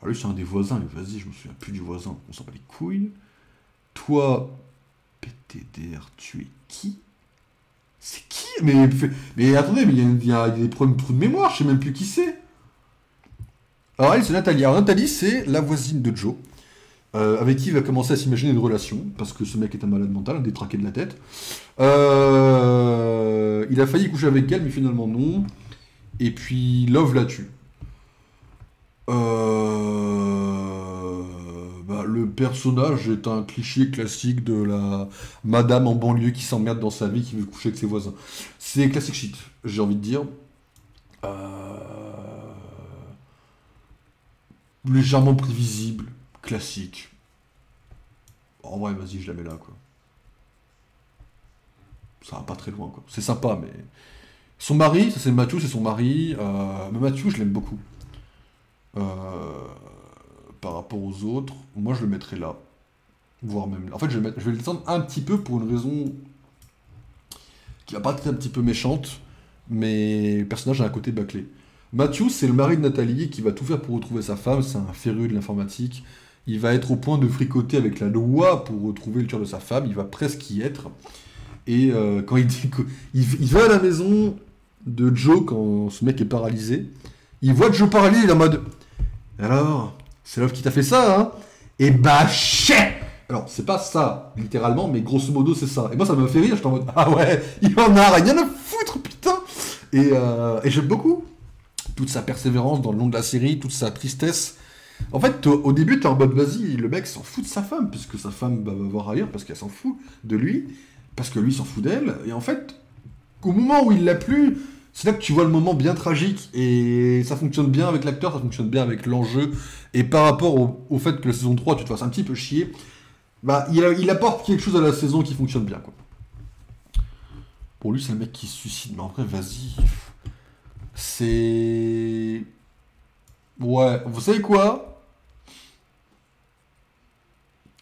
Alors lui, c'est un des voisins, mais vas-y, je me souviens plus du voisin, on s'en bat les couilles. Toi, PTDR, tu es qui? mais attendez, mais il y a des problèmes de trou de mémoire, je sais même plus qui c'est. Alors elle, c'est Nathalie. Alors Nathalie, c'est la voisine de Joe, avec qui il va commencer à s'imaginer une relation, parce que ce mec est un malade mental, un détraqué de la tête. Il a failli coucher avec elle, mais finalement non. Et puis Love la tue. Le personnage est un cliché classique de la madame en banlieue qui s'emmerde dans sa vie, qui veut coucher avec ses voisins. C'est classique shit, j'ai envie de dire. Légèrement prévisible, classique. En vrai, vas-y, je la mets là, quoi. Ça va pas très loin, quoi. C'est sympa, mais... Son mari, ça c'est Matthew, c'est son mari. Mais Matthew, je l'aime beaucoup. Euh, Par rapport aux autres, moi je le mettrais là. Voire même là. En fait, je vais le descendre un petit peu pour une raison qui va pas être un petit peu méchante, mais le personnage a un côté bâclé. Matthew, c'est le mari de Nathalie qui va tout faire pour retrouver sa femme, c'est un féru de l'informatique. Il va être au point de fricoter avec la loi pour retrouver le tueur de sa femme, il va presque y être. Et quand il dit il va à la maison de Joe quand ce mec est paralysé, il voit Joe paralysé, il est en mode alors, c'est Love qui t'a fait ça, hein? Et bah chais! Alors, c'est pas ça, littéralement, mais grosso modo, c'est ça. Et moi, ça m'a fait rire, j'étais en mode ah ouais, il en a rien à foutre, putain! Et j'aime beaucoup toute sa persévérance dans le long de la série, toute sa tristesse. En fait, au début, t'es en mode vas-y, le mec s'en fout de sa femme, puisque sa femme va voir ailleurs, parce qu'elle s'en fout de lui, parce que lui s'en fout d'elle. Et en fait, au moment où il l'a plus, c'est là que tu vois le moment bien tragique, et ça fonctionne bien avec l'acteur, ça fonctionne bien avec l'enjeu, et par rapport au fait que la saison 3, tu te fasses un petit peu chier, bah, il apporte quelque chose à la saison qui fonctionne bien, quoi. Pour lui, c'est le mec qui se suicide, mais en vrai, vas-y. C'est... Ouais, vous savez quoi?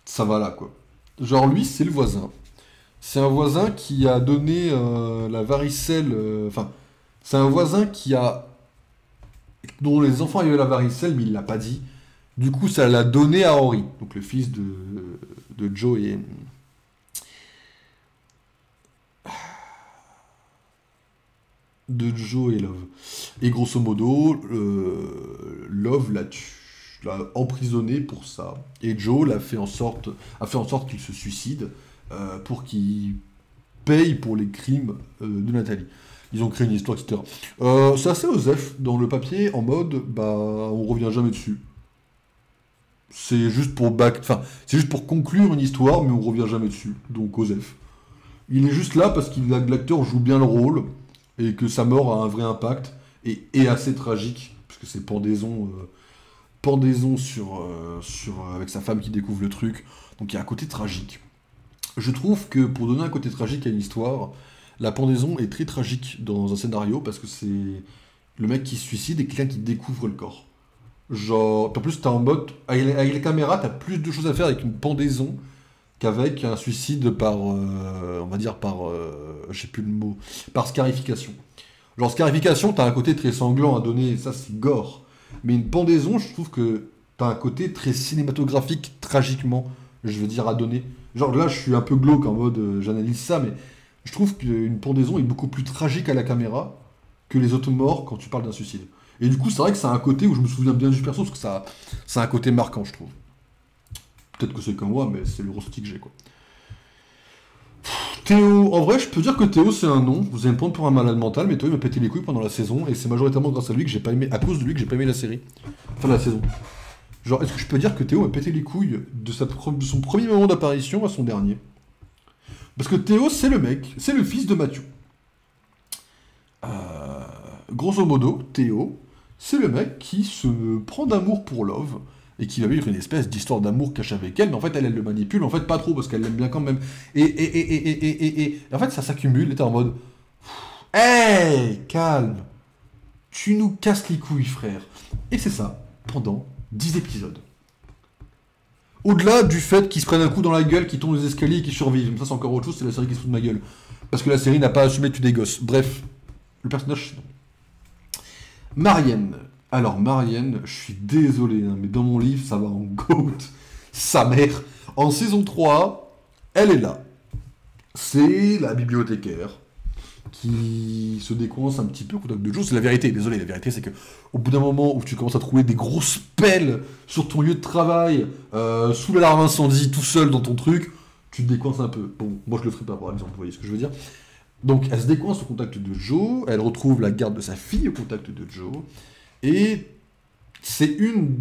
Ça va là, quoi. Genre, lui, c'est le voisin. C'est un voisin qui a donné la varicelle... Enfin, c'est un voisin dont les enfants avaient la varicelle, mais il l'a pas dit. Du coup, ça l'a donné à Henry, donc le fils de Joe et Love. Et grosso modo, Love l'a emprisonné pour ça. Et Joe a fait en sorte qu'il se suicide pour qu'il paye pour les crimes de Nathalie. Ils ont créé une histoire, etc. C'est assez osef dans le papier, en mode, bah, on revient jamais dessus. C'est juste c'est juste pour conclure une histoire, mais on revient jamais dessus. Donc osef. Il est juste là parce que l'acteur joue bien le rôle et que sa mort a un vrai impact et est assez tragique parce que c'est pendaison avec sa femme qui découvre le truc. Donc il y a un côté tragique. Je trouve que pour donner un côté tragique à une histoire, la pendaison est très tragique dans un scénario parce que c'est le mec qui se suicide et quelqu'un qui découvre le corps. Genre, en plus, t'es en mode. Avec les caméras, t'as plus de choses à faire avec une pendaison qu'avec un suicide on va dire je sais plus le mot, par scarification. Genre, scarification, t'as un côté très sanglant à donner, ça c'est gore. Mais une pendaison, je trouve que t'as un côté très cinématographique, tragiquement, je veux dire, à donner. Genre, là, je suis un peu glauque en mode, j'analyse ça, mais je trouve qu'une pendaison est beaucoup plus tragique à la caméra que les autres morts quand tu parles d'un suicide. Et du coup, c'est vrai que ça a un côté où je me souviens bien du perso, parce que ça a un côté marquant, je trouve. Peut-être que c'est comme moi, mais c'est le ressenti que j'ai, quoi. Théo, en vrai, je peux dire que Théo, c'est un nom. Vous allez me prendre pour un malade mental, mais Théo, il m'a pété les couilles pendant la saison, et c'est majoritairement grâce à lui que j'ai pas aimé, à cause de lui que j'ai pas aimé la série. Enfin, la saison. Genre, est-ce que je peux dire que Théo m'a pété les couilles de son premier moment d'apparition à son dernier? Parce que Théo, c'est le mec, c'est le fils de Matthew. Grosso modo, Théo, c'est le mec qui se prend d'amour pour Love et qui va vivre une espèce d'histoire d'amour cachée avec elle, mais en fait, elle le manipule, en fait, pas trop, parce qu'elle l'aime bien quand même. Et en fait, ça s'accumule, et t'es en mode... Hey, calme. Tu nous casses les couilles, frère. Et c'est ça, pendant 10 épisodes. Au-delà du fait qu'ils se prennent un coup dans la gueule, qu'ils tombent les escaliers et qu'ils survivent. Ça, c'est encore autre chose, c'est la série qui se fout de ma gueule. Parce que la série n'a pas assumé de tuer des gosses. Bref, le personnage, c'est... Marianne. Alors, Marianne, je suis désolé, hein, mais dans mon livre, ça va en goat. Sa mère. En saison 3, elle est là. C'est la bibliothécaire. qui se décoince un petit peu au contact de Joe. C'est la vérité, désolé, la vérité c'est que au bout d'un moment où tu commences à trouver des grosses pelles sur ton lieu de travail, sous l'alarme incendie, tout seul dans ton truc, tu te décoinces un peu. Bon, moi je le ferai pas par exemple, vous voyez ce que je veux dire. Donc elle se décoince au contact de Joe, elle retrouve la garde de sa fille au contact de Joe, et c'est une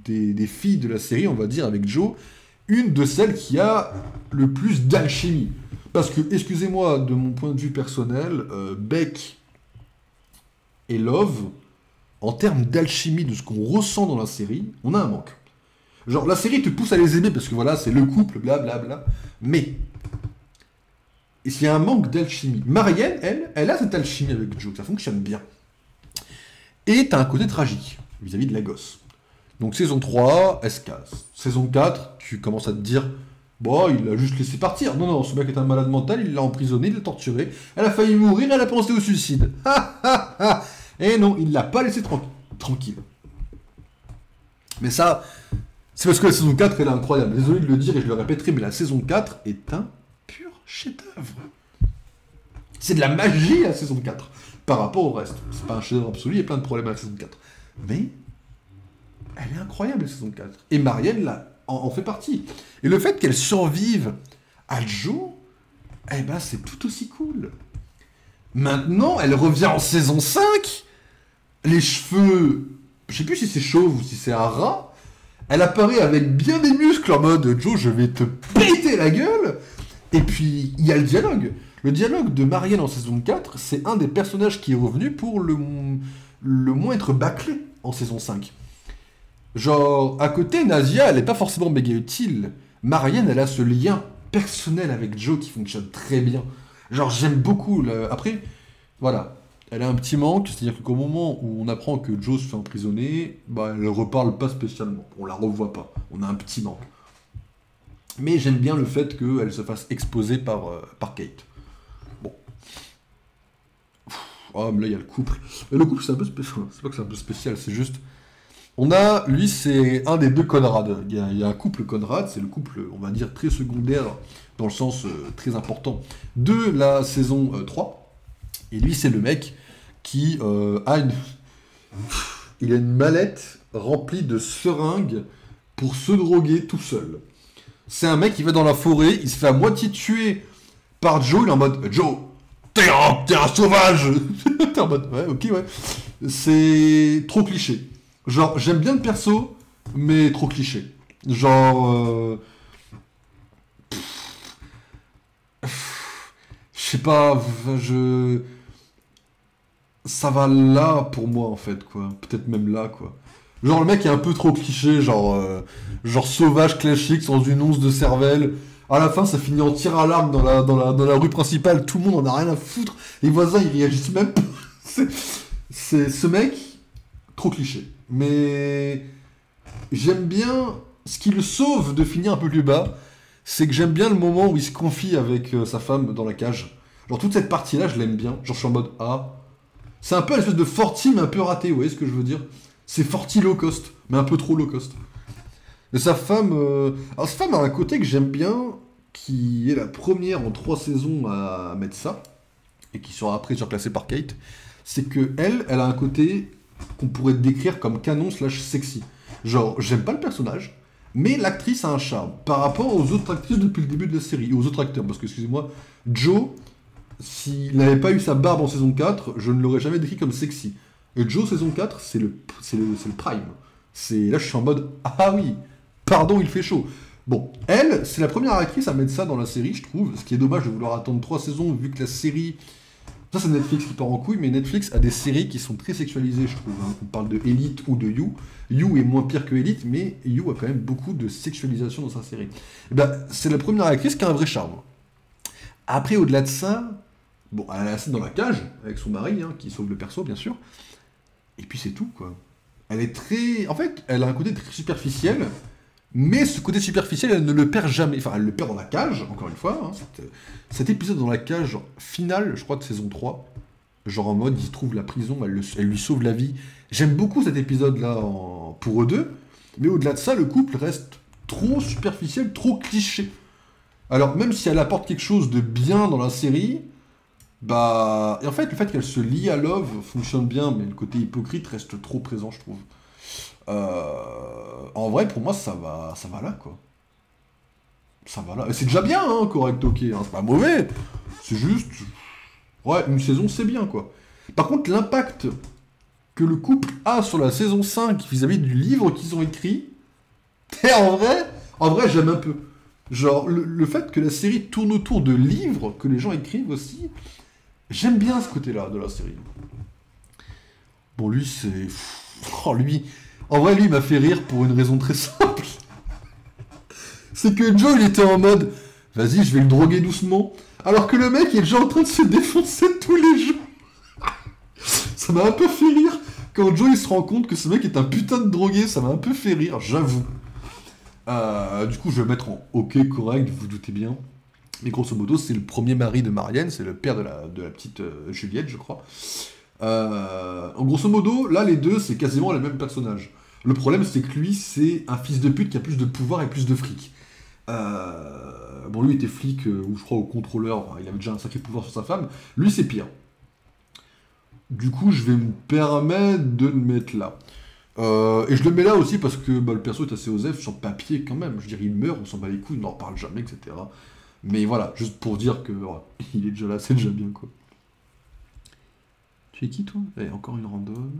des filles de la série, on va dire, avec Joe, une de celles qui a le plus d'alchimie. Parce que, excusez-moi, de mon point de vue personnel, Beck et Love, en termes d'alchimie, de ce qu'on ressent dans la série, on a un manque. Genre, la série te pousse à les aimer parce que voilà, c'est le couple, blablabla. Mais, il y a un manque d'alchimie. Marianne, elle a cette alchimie avec Joe, ça fonctionne bien. Et t'as un côté tragique vis-à-vis de la gosse. Donc, saison 3, elle se casse. Saison 4, tu commences à te dire... Bon, il l'a juste laissé partir. Non, non, ce mec est un malade mental, il l'a emprisonné, il l'a torturé. Elle a failli mourir, elle a pensé au suicide. Et non, il l'a pas laissé tranquille. Mais ça, c'est parce que la saison 4, elle est incroyable. Désolé de le dire et je le répéterai, mais la saison 4 est un pur chef-d'œuvre. C'est de la magie, la saison 4, par rapport au reste. C'est pas un chef-d'œuvre absolu, il y a plein de problèmes à la saison 4. Mais, elle est incroyable, la saison 4. Et Marianne, là, en fait partie. Et le fait qu'elle survive à Joe, eh ben c'est tout aussi cool. Maintenant, elle revient en saison 5, les cheveux, je sais plus si c'est chauve ou si c'est un rat, elle apparaît avec bien des muscles en mode Joe, je vais te péter la gueule. Et puis, il y a le dialogue. Le dialogue de Marianne en saison 4, c'est un des personnages qui est revenu pour le moins être bâclé en saison 5. Genre, à côté, Nasia, elle est pas forcément méga utile. Marianne, elle a ce lien personnel avec Joe qui fonctionne très bien. Genre, j'aime beaucoup. Après, voilà. Elle a un petit manque, c'est-à-dire qu'au moment où on apprend que Joe se fait emprisonner, bah, elle reparle pas spécialement. On la revoit pas. On a un petit manque. Mais j'aime bien le fait qu'elle se fasse exposer par Kate. Bon. Oh, mais là, il y a le couple. Et le couple, c'est un peu spécial. C'est pas que c'est un peu spécial, c'est juste... On a, lui, c'est un des deux Conrad. Il y a un couple Conrad, c'est le couple, on va dire, très secondaire, dans le sens très important, de la saison 3. Et lui, c'est le mec qui il a une mallette remplie de seringues pour se droguer tout seul. C'est un mec qui va dans la forêt, il se fait à moitié tuer par Joe, il est en mode « Joe, t'es un sauvage !» T'es en mode « Ouais, ok, ouais. » C'est trop cliché. Genre, j'aime bien le perso, mais trop cliché. Genre... Je sais pas, ça va là pour moi, en fait, quoi. Peut-être même là, quoi. Genre, le mec est un peu trop cliché, genre sauvage classique, sans une once de cervelle. À la fin, ça finit en tir à l'arc dans la rue principale, tout le monde en a rien à foutre. Les voisins, ils réagissent même pas. C'est ce mec, trop cliché. Mais j'aime bien ce qui le sauve de finir un peu plus bas, c'est que j'aime bien le moment où il se confie avec sa femme dans la cage. Genre toute cette partie-là, je l'aime bien. Genre je suis en mode ah, c'est un peu une espèce de Forti mais un peu raté, vous voyez ce que je veux dire? C'est Forti low cost, mais un peu trop low cost. Et sa femme, alors sa femme a un côté que j'aime bien, qui est la première en 3 saisons à mettre ça, et qui sera après surclassée par Kate. C'est que elle a un côté qu'on pourrait décrire comme canon / sexy. Genre, j'aime pas le personnage, mais l'actrice a un charme par rapport aux autres actrices depuis le début de la série, et aux autres acteurs, parce que, excusez-moi, Joe, s'il n'avait pas eu sa barbe en saison 4, je ne l'aurais jamais décrit comme sexy. Et Joe, saison 4, c'est le prime. Là, je suis en mode, ah oui, pardon, il fait chaud. Bon, elle, c'est la première actrice à mettre ça dans la série, je trouve, ce qui est dommage de vouloir attendre 3 saisons, vu que la série... Ça, c'est Netflix qui part en couille, mais Netflix a des séries qui sont très sexualisées, je trouve. Hein. On parle de Elite ou de You. You est moins pire que Elite, mais You a quand même beaucoup de sexualisation dans sa série. Et ben, c'est la première actrice qui a un vrai charme. Après, au-delà de ça, bon, elle a la scène dans la cage, avec son mari, hein, qui sauve le perso, bien sûr. Et puis c'est tout, quoi. Elle est très... En fait, elle a un côté très superficiel, mais ce côté superficiel, elle ne le perd jamais. Enfin, elle le perd dans la cage, encore une fois. Hein, cet épisode dans la cage finale, je crois, de saison 3, genre en mode, il trouve la prison, elle lui sauve la vie. J'aime beaucoup cet épisode-là pour eux deux, mais au-delà de ça, le couple reste trop superficiel, trop cliché. Alors, même si elle apporte quelque chose de bien dans la série, Bah, et en fait, le fait qu'elle se lie à Love fonctionne bien, mais le côté hypocrite reste trop présent, je trouve. En vrai, pour moi, ça va là, quoi. Ça va là. Et c'est déjà bien, hein, correct, ok, hein, c'est pas mauvais. C'est juste, ouais, une saison, c'est bien, quoi. Par contre, l'impact que le couple a sur la saison 5 vis-à-vis du livre qu'ils ont écrit, et en vrai, j'aime un peu. Genre, le fait que la série tourne autour de livres que les gens écrivent aussi, j'aime bien ce côté-là de la série. Bon, lui, c'est... Oh, lui... En vrai, lui, il m'a fait rire pour une raison très simple. C'est que Joe, il était en mode... Vas-y, je vais le droguer doucement. Alors que le mec, il est déjà en train de se défoncer tous les jours. Ça m'a un peu fait rire. Quand Joe, il se rend compte que ce mec est un putain de drogué, ça m'a un peu fait rire, j'avoue. Du coup, je vais mettre en OK correct, vous vous doutez bien. Mais grosso modo, c'est le premier mari de Marianne, c'est le père de la petite Juliette, je crois. En grosso modo, là, les deux, c'est quasiment le même personnage. Le problème, c'est que lui, c'est un fils de pute qui a plus de pouvoir et plus de fric. Bon, lui était flic, ou je crois au contrôleur, enfin, il avait déjà un sacré pouvoir sur sa femme. Lui, c'est pire. Du coup, je vais me permettre de le mettre là. Et je le mets là aussi parce que bah, le perso est assez osef sur papier quand même. Je veux dire, il meurt, on s'en bat les couilles, on n'en reparle jamais, etc. Mais voilà, juste pour dire que ouais, il est déjà là, c'est déjà bien quoi. Tu es qui toi? Eh, encore une random.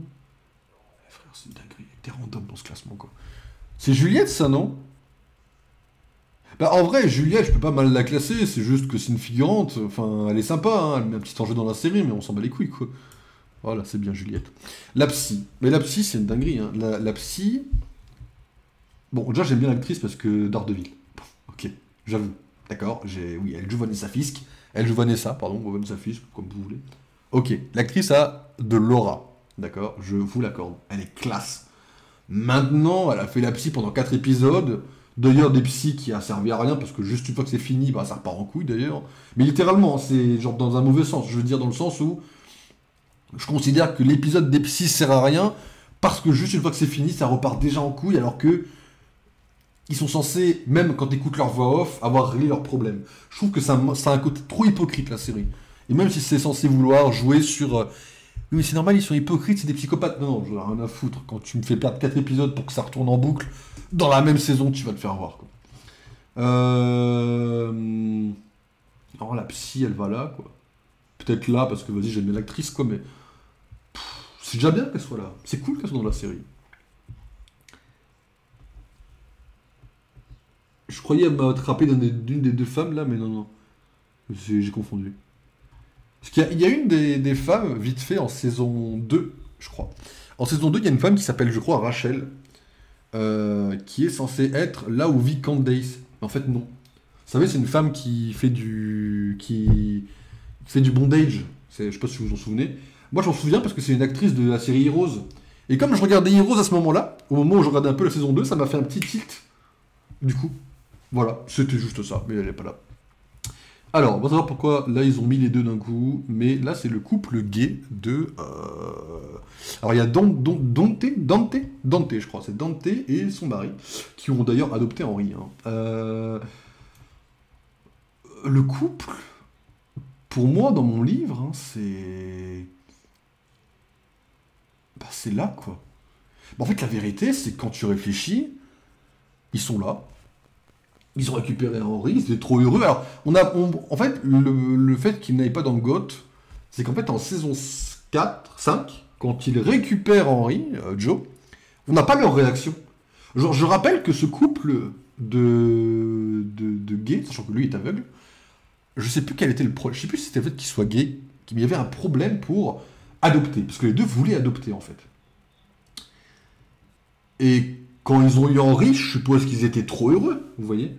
Eh, frère, c'est une dinguerie, t'es random dans ce classement quoi. C'est Juliette ça, non? Bah en vrai, Juliette, je peux pas mal la classer, c'est juste que c'est une figurante. Enfin, elle est sympa, hein, elle met un petit enjeu dans la série, mais on s'en bat les couilles quoi. Voilà, c'est bien Juliette. La psy. Mais la psy, c'est une dinguerie. Hein. La psy... Bon, déjà, j'aime bien l'actrice parce que Daredevil. Ok, j'avoue. D'accord, oui, elle joue Vanessa Fisk. Elle joue Vanessa, pardon, Vanessa Fisk, comme vous voulez. Ok, l'actrice a de l'aura. D'accord, je vous l'accorde. Elle est classe. Maintenant, elle a fait la psy pendant 4 épisodes. D'ailleurs, des psys qui a servi à rien parce que juste une fois que c'est fini, bah, ça repart en couille d'ailleurs. Mais littéralement, c'est genre dans un mauvais sens. Je veux dire, dans le sens où je considère que l'épisode des psys sert à rien parce que juste une fois que c'est fini, ça repart déjà en couille alors que ils sont censés, même quand écoutes leur voix off, avoir réglé leurs problèmes. Je trouve que ça a un côté trop hypocrite la série. Et même si c'est censé vouloir jouer sur... oui mais c'est normal, ils sont hypocrites, c'est des psychopathes. Non, j'en ai rien à foutre. Quand tu me fais perdre 4 épisodes pour que ça retourne en boucle, dans la même saison, tu vas te faire voir. Quoi. Alors la psy, elle va là, quoi. Peut-être là, parce que vas-y, j'aime bien l'actrice, quoi, mais... C'est déjà bien qu'elle soit là. C'est cool qu'elle soit dans la série. Je croyais m'attraper d'une des deux femmes là, mais non, non. J'ai confondu. Parce qu'il y a une des femmes, vite fait, en saison 2, je crois. En saison 2, il y a une femme qui s'appelle, je crois, Rachel, qui est censée être là où vit Candace. Mais en fait, non. Vous savez, c'est une femme qui fait du bondage. Je sais pas si vous vous en souvenez. Moi, j'en souviens parce que c'est une actrice de la série Heroes. Et comme je regardais Heroes à ce moment-là, au moment où je regardais un peu la saison 2, ça m'a fait un petit tilt. Du coup, voilà, c'était juste ça, mais elle est pas là. Alors, on va savoir pourquoi là ils ont mis les deux d'un coup, mais là c'est le couple gay de... Alors il y a Dante, je crois, c'est Dante et son mari, qui ont d'ailleurs adopté Henri. Hein. Le couple, pour moi dans mon livre, hein, c'est... Bah c'est là quoi. Bah, en fait la vérité c'est que quand tu réfléchis, ils sont là. Ils ont récupéré Henri, ils étaient trop heureux. Alors, en fait, le fait qu'ils n'aillent pas dans le GOT, c'est qu'en fait, en saison 4, 5, quand ils récupèrent Henri, Joe, on n'a pas leur réaction. Genre, je rappelle que ce couple de gays, sachant que lui est aveugle, je sais plus quel était le problème. Je sais plus si c'était le fait qu'il soit gay, qu'il y avait un problème pour adopter. Parce que les deux voulaient adopter, en fait. Et quand ils ont eu Henri, je suppose qu'ils étaient trop heureux, vous voyez.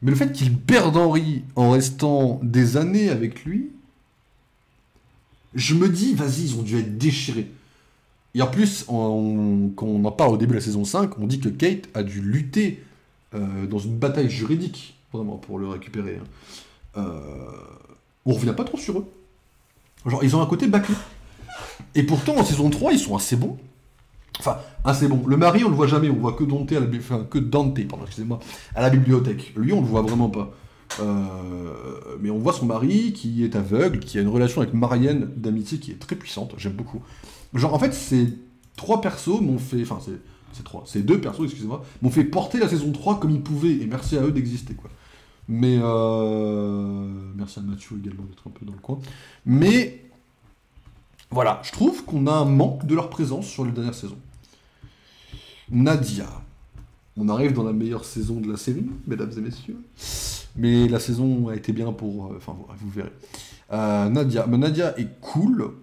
Mais le fait qu'ils perdent Henri en restant des années avec lui, je me dis, vas-y, ils ont dû être déchirés. Et en plus, quand on en parle au début de la saison 5, on dit que Kate a dû lutter dans une bataille juridique, vraiment, pour le récupérer. Hein. On revient pas trop sur eux. Genre, ils ont un côté bâclé. Et pourtant, en saison 3, ils sont assez bons. Enfin, assez bon. Le mari, on le voit jamais, on voit que Dante à la, enfin, que Dante, pardon, excusez-moi, à la bibliothèque. Lui, on le voit vraiment pas. Mais on voit son mari qui est aveugle, qui a une relation avec Marianne d'amitié qui est très puissante, j'aime beaucoup. Genre, en fait, ces trois persos m'ont fait... Enfin, ces deux persos, excusez-moi, m'ont fait porter la saison 3 comme ils pouvaient, et merci à eux d'exister, quoi. Mais... Merci à Mathieu également d'être un peu dans le coin. Mais... Voilà, je trouve qu'on a un manque de leur présence sur les dernières saisons. Nadia. On arrive dans la meilleure saison de la série, mesdames et messieurs. Mais la saison a été bien pour... Enfin, vous verrez. Nadia. Mais Nadia est cool.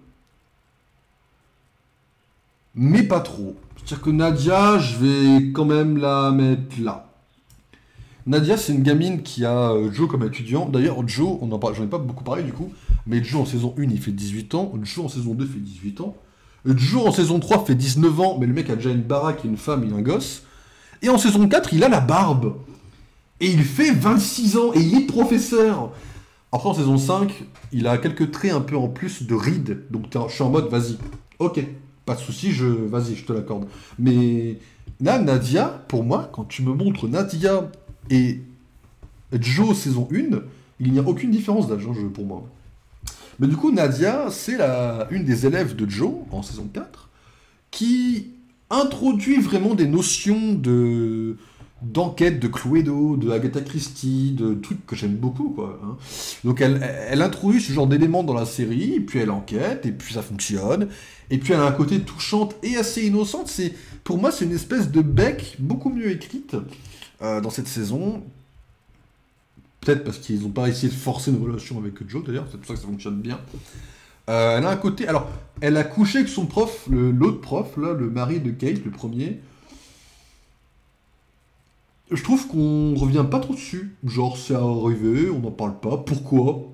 Mais pas trop. C'est-à-dire que Nadia, je vais quand même la mettre là. Nadia, c'est une gamine qui a Joe comme étudiant. D'ailleurs, Joe, j'en ai pas beaucoup parlé du coup, mais Joe en saison 1, il fait 18 ans. Joe en saison 2 fait 18 ans. Joe en saison 3 fait 19 ans, mais le mec a déjà une baraque, une femme, il a un gosse. Et en saison 4, il a la barbe. Et il fait 26 ans, et il est professeur. Après, en saison 5, il a quelques traits un peu en plus de ride. Donc je suis en mode, vas-y, ok, pas de soucis, vas-y, je te l'accorde. Mais là, Nadia, pour moi, quand tu me montres Nadia et Joe saison 1, il n'y a aucune différence d'âge pour moi. Mais du coup, Nadia, c'est une des élèves de Joe, en saison 4, qui introduit vraiment des notions d'enquête de Cluedo, de Agatha Christie, de trucs que j'aime beaucoup, quoi. Hein. Donc elle introduit ce genre d'éléments dans la série, et puis elle enquête, et puis ça fonctionne, et puis elle a un côté touchante et assez innocente. Pour moi, c'est une espèce de Beck beaucoup mieux écrite dans cette saison. Peut-être parce qu'ils n'ont pas essayé de forcer une relation avec Joe, d'ailleurs, c'est pour ça que ça fonctionne bien. Elle a un côté... Alors, elle a couché avec son prof, l'autre prof, là, le mari de Kate, le premier. Je trouve qu'on revient pas trop dessus. Genre, c'est arrivé, on n'en parle pas. Pourquoi?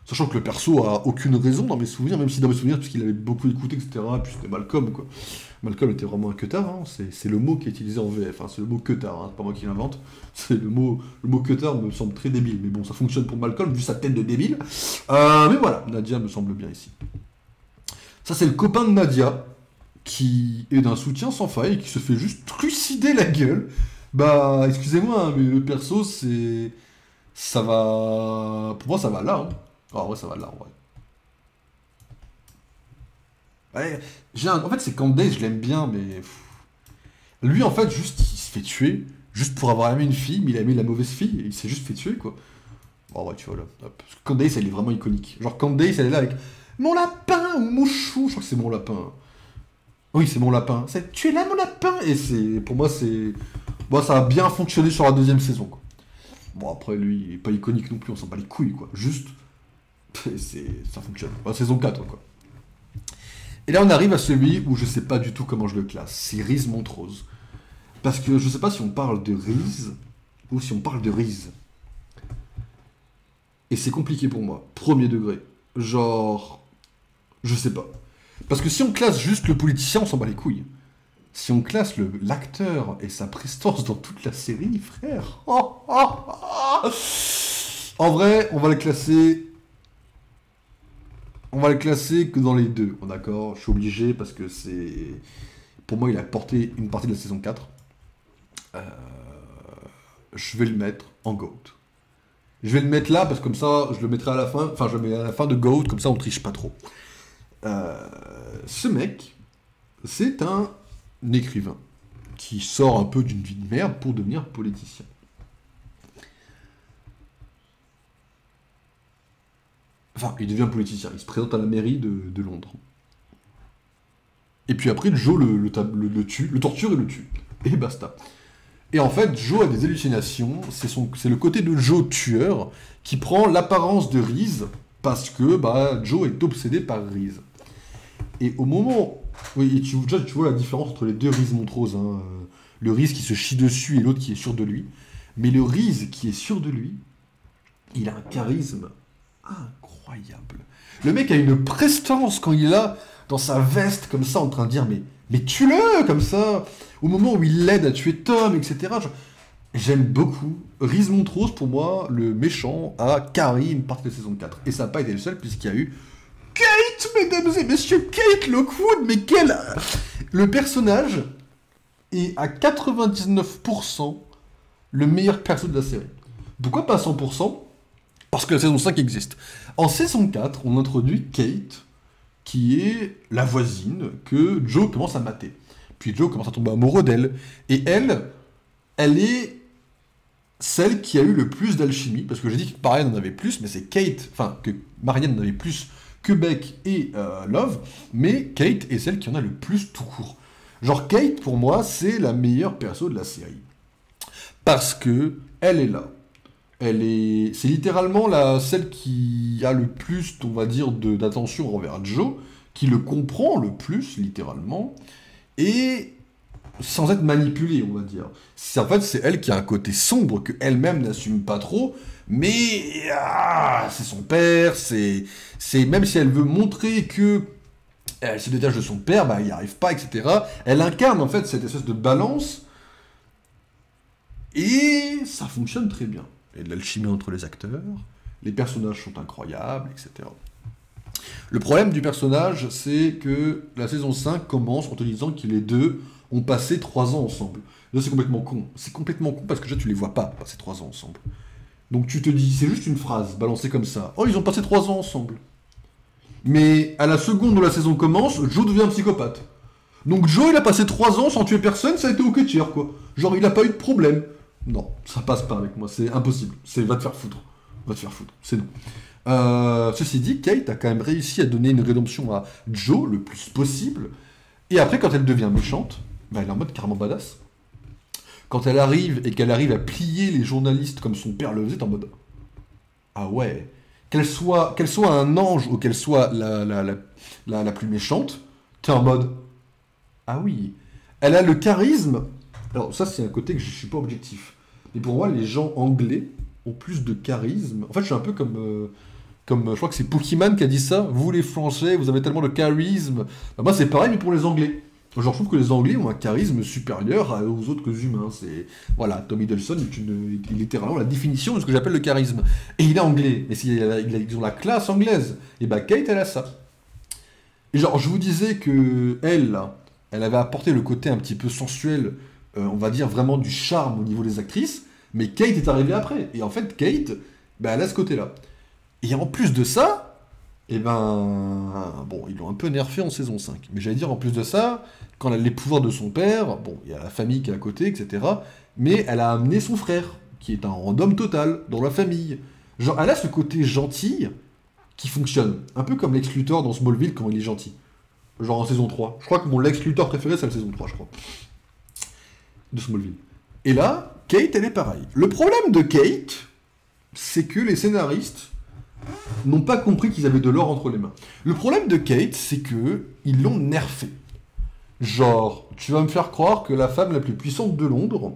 Sachant que le perso a aucune raison dans mes souvenirs, même si dans mes souvenirs, parce qu'il avait beaucoup écouté, etc. Et puis c'était Malcolm, quoi. Malcolm était vraiment un queutard, hein. C'est le mot qui est utilisé en VF, hein. C'est le mot queutard, hein. C'est pas moi qui l'invente. C'est le mot queutard me semble très débile, mais bon, ça fonctionne pour Malcolm, vu sa tête de débile. Mais voilà, Nadia me semble bien ici. Ça, c'est le copain de Nadia, qui est d'un soutien sans faille, et qui se fait juste trucider la gueule. Bah, excusez-moi, hein, mais le perso, ça va... Pour moi, ça va là, hein. Ah ouais, ça va là, en vrai. Ouais, en fait, c'est Candace, je l'aime bien, mais... Lui, en fait, juste, il se fait tuer, juste pour avoir aimé une fille, mais il a aimé la mauvaise fille, et il s'est juste fait tuer, quoi. Bon, ouais, tu vois, là. Hop. Parce que Candace, elle est vraiment iconique. Genre, Candace, elle est là avec... Mon lapin, ou mon chou, je crois que c'est mon lapin. Oui, c'est mon lapin. Tu es là, mon lapin. Et pour moi, bon, ça a bien fonctionné sur la deuxième saison, quoi. Bon, après, lui, il est pas iconique non plus, on s'en bat les couilles, quoi. Juste... ça fonctionne. Enfin, saison 4, quoi. Et là, on arrive à celui où je sais pas du tout comment je le classe. C'est Reese Montrose. Parce que je sais pas si on parle de Reese ou si on parle de Reese. Et c'est compliqué pour moi. Premier degré. Genre... Je sais pas. Parce que si on classe juste le politicien, on s'en bat les couilles. Si on classe l'acteur et sa prestance dans toute la série, frère... Oh, oh, oh. En vrai, on va le classer... On va le classer que dans les deux, d'accord? Je suis obligé parce que c'est... Pour moi, il a porté une partie de la saison 4. Je vais le mettre en GOAT. Je vais le mettre là parce que comme ça, je le mettrai à la fin. Enfin, je le mets à la fin de GOAT, comme ça on triche pas trop. Ce mec, c'est un écrivain qui sort un peu d'une vie de merde pour devenir politicien. Enfin, il devient politicien, il se présente à la mairie de Londres. Et puis après, Joe le tue, le torture et le tue. Et basta. Et en fait, Joe a des hallucinations, c'est le côté de Joe tueur qui prend l'apparence de Reese parce que Joe est obsédé par Reese. Et au moment... Oui, et tu vois la différence entre les deux Reese Montrose. Hein. Le Reese qui se chie dessus et l'autre qui est sûr de lui. Mais le Reese qui est sûr de lui, il a un charisme incroyable. Le mec a une prestance quand il est là, dans sa veste, comme ça, en train de dire mais tue-le, comme ça. Au moment où il l'aide à tuer Tom, etc. J'aime beaucoup. Reese Montrose, pour moi, le méchant, a carré une partie de la saison 4. Et ça n'a pas été le seul, puisqu'il y a eu Kate, mesdames et messieurs, Kate Lockwood, mais quel... Le personnage est à 99% le meilleur perso de la série. Pourquoi pas à 100%? Parce que la saison 5 existe. En saison 4, on introduit Kate, qui est la voisine que Joe commence à mater. Puis Joe commence à tomber amoureux d'elle. Et elle est celle qui a eu le plus d'alchimie, parce que j'ai dit que Marianne en avait plus, mais c'est Kate, enfin, que Marianne en avait plus que Beck et Love, mais Kate est celle qui en a le plus tout court. Genre, Kate, pour moi, c'est la meilleure perso de la série. Parce que elle est là. C'est littéralement celle qui a le plus, on va dire, d'attention envers Joe, qui le comprend le plus, littéralement, et sans être manipulée, on va dire. En fait, c'est elle qui a un côté sombre que elle-même n'assume pas trop, mais c'est son père, c'est même si elle veut montrer que elle se détache de son père, bah, il n'y arrive pas, etc. Elle incarne en fait cette espèce de balance, et ça fonctionne très bien. Il y a de l'alchimie entre les acteurs, les personnages sont incroyables, etc. Le problème du personnage, c'est que la saison 5 commence en te disant que les deux ont passé 3 ans ensemble. Là, c'est complètement con. C'est complètement con parce que déjà, tu les vois pas passer 3 ans ensemble. Donc tu te dis, c'est juste une phrase balancée comme ça. Oh, ils ont passé 3 ans ensemble. Mais à la seconde où la saison commence, Joe devient un psychopathe. Donc Joe, il a passé 3 ans sans tuer personne, ça a été ok tiers, quoi. Genre, il a pas eu de problème. Non, ça passe pas avec moi, c'est impossible. Va te faire foutre. Va te faire foutre, c'est non. Ceci dit, Kate a quand même réussi à donner une rédemption à Joe le plus possible. Et après, quand elle devient méchante, bah, elle est en mode carrément badass. Quand elle arrive et qu'elle arrive à plier les journalistes comme son père le faisait, t'es en mode ah ouais. Qu'elle soit un ange ou qu'elle soit la plus méchante, t'es en mode ah oui. Elle a le charisme. Alors ça, c'est un côté que je suis pas objectif. Mais pour moi, les gens anglais ont plus de charisme. En fait, je suis un peu comme je crois que c'est Pokémon qui a dit ça. Vous, les Français, vous avez tellement de charisme. Bah, moi, c'est pareil, mais pour les Anglais. Genre, je trouve que les Anglais ont un charisme supérieur aux autres humains. Voilà, Tom Hiddleston est littéralement la définition de ce que j'appelle le charisme. Et il est anglais. Et ils ont la classe anglaise. Et bah, Kate, elle a ça. Et genre, je vous disais que elle avait apporté le côté un petit peu sensuel, on va dire vraiment du charme au niveau des actrices. Mais Kate est arrivée après. Et en fait, Kate, bah, elle a ce côté-là. Et en plus de ça, eh ben, bon, ils l'ont un peu nerfé en saison 5. Mais j'allais dire, en plus de ça, quand elle a les pouvoirs de son père, bon, il y a la famille qui est à côté, etc. Mais elle a amené son frère, qui est un random total, dans la famille. Genre, elle a ce côté gentil qui fonctionne. Un peu comme Lex Luthor dans Smallville quand il est gentil. Genre en saison 3. Je crois que mon Lex Luthor préféré, c'est la saison 3, je crois. De Smallville. Et là, Kate, elle est pareille. Le problème de Kate, c'est que les scénaristes n'ont pas compris qu'ils avaient de l'or entre les mains. Le problème de Kate, c'est que ils l'ont nerfé. Genre, tu vas me faire croire que la femme la plus puissante de Londres...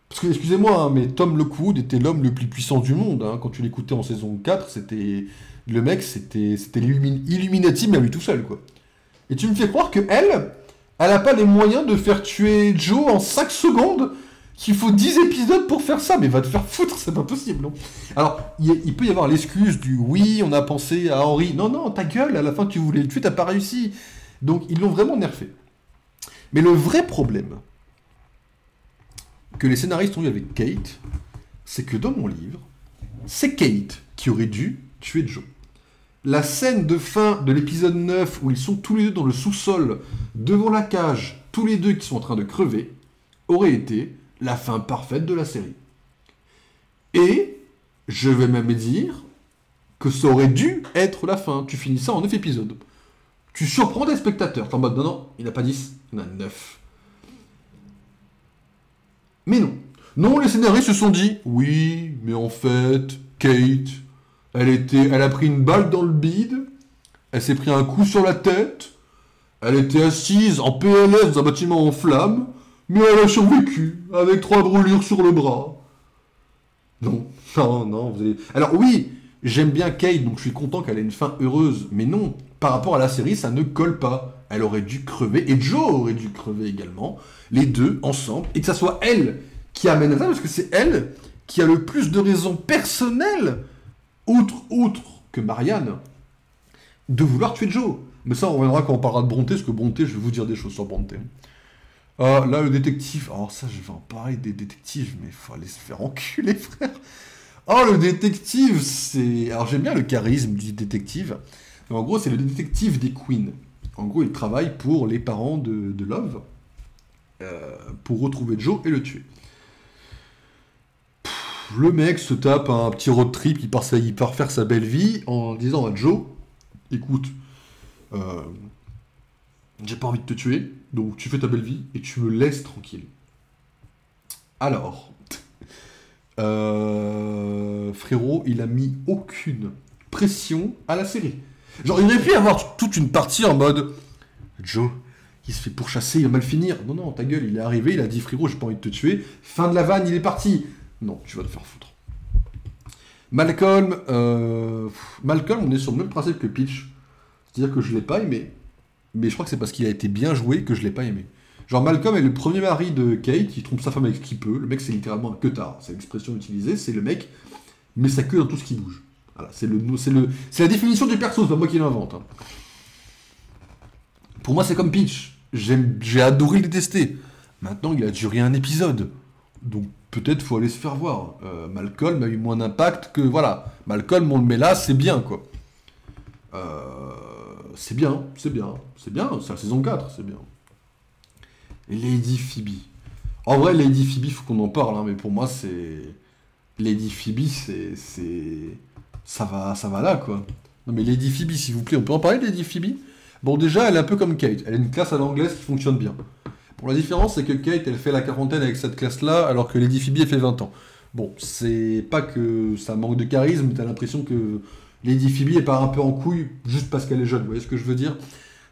Parce que, excusez-moi, hein, mais Tom Lockwood était l'homme le plus puissant du monde. Hein. Quand tu l'écoutais en saison 4, c'était... Le mec, c'était Illuminati, mais à lui tout seul, quoi. Et tu me fais croire que elle a pas les moyens de faire tuer Joe en 5 secondes, qu'il faut 10 épisodes pour faire ça, mais va te faire foutre, c'est pas possible, non. Alors, il peut y avoir l'excuse du oui, on a pensé à Henry. Non, non, ta gueule, à la fin tu voulais le tuer, t'as pas réussi. Donc, ils l'ont vraiment nerfé. Mais le vrai problème que les scénaristes ont eu avec Kate, c'est que dans mon livre, c'est Kate qui aurait dû tuer Joe. La scène de fin de l'épisode 9 où ils sont tous les deux dans le sous-sol, devant la cage, tous les deux qui sont en train de crever, aurait été la fin parfaite de la série. Et je vais même dire que ça aurait dû être la fin. Tu finis ça en 9 épisodes. Tu surprends des spectateurs. T'es en mode, non, non, il n'a pas 10, il en a 9. Mais non. Non, les scénaristes se sont dit, oui, mais en fait, Kate, elle a pris une balle dans le bide, elle s'est pris un coup sur la tête, elle était assise en PLS dans un bâtiment en flammes, mais elle a survécu, avec 3 brûlures sur le bras. Non, non, non, vous avez... Alors oui, j'aime bien Kate, donc je suis content qu'elle ait une fin heureuse, mais non, par rapport à la série, ça ne colle pas. Elle aurait dû crever, et Joe aurait dû crever également, les deux ensemble, et que ça soit elle qui amène à ça, parce que c'est elle qui a le plus de raisons personnelles, autre que Marianne, de vouloir tuer Joe. Mais ça, on reviendra quand on parlera de Brontë, parce que Brontë, je vais vous dire des choses sur Brontë. Ah, là, le détective. Alors, ça, je vais en parler des détectives, mais faut aller se faire enculer, frère. Oh, le détective, c'est. Alors, j'aime bien le charisme du détective. Mais en gros, c'est le détective des Queens. En gros, il travaille pour les parents de Love pour retrouver Joe et le tuer. Le mec se tape un petit road trip, il part faire sa belle vie en disant à Joe, écoute, euh, j'ai pas envie de te tuer, donc tu fais ta belle vie et tu me laisses tranquille. Alors, frérot, il a mis aucune pression à la série. Genre, il aurait pu y avoir toute une partie en mode, Joe, il se fait pourchasser, il va mal finir. Non, non, ta gueule, il est arrivé, il a dit, frérot, j'ai pas envie de te tuer. Fin de la vanne, il est parti. Non, tu vas te faire foutre. Malcolm, Malcolm, on est sur le même principe que Peach. C'est-à-dire que je l'ai pas aimé, mais je crois que c'est parce qu'il a été bien joué que je l'ai pas aimé. Genre Malcolm est le premier mari de Kate, il trompe sa femme avec ce qu'il peut. Le mec c'est littéralement un queutard, c'est l'expression utilisée, c'est le mec met sa queue dans tout ce qui bouge. Voilà, c'est la définition du perso, c'est pas moi qui l'invente. Hein. Pour moi c'est comme Peach, j'ai adoré le détester. Maintenant il a duré un épisode, donc peut-être faut aller se faire voir. Malcolm a eu moins d'impact que voilà. Malcolm on le met là, c'est bien quoi. C'est bien, c'est bien, c'est bien, c'est la saison 4, c'est bien. Et Lady Phoebe. En vrai, Lady Phoebe, faut qu'on en parle, hein, mais pour moi, c'est. Lady Phoebe, c'est. Ça va là, quoi. Non, mais Lady Phoebe, s'il vous plaît, on peut en parler de Lady Phoebe? Bon, déjà, elle est un peu comme Kate. Elle a une classe à l'anglaise qui fonctionne bien. Bon, la différence, c'est que Kate, elle fait la quarantaine avec cette classe-là, alors que Lady Phoebe, elle fait 20 ans. Bon, c'est pas que ça manque de charisme, t'as l'impression que Lady Phoebe, elle part un peu en couille juste parce qu'elle est jeune, vous voyez ce que je veux dire?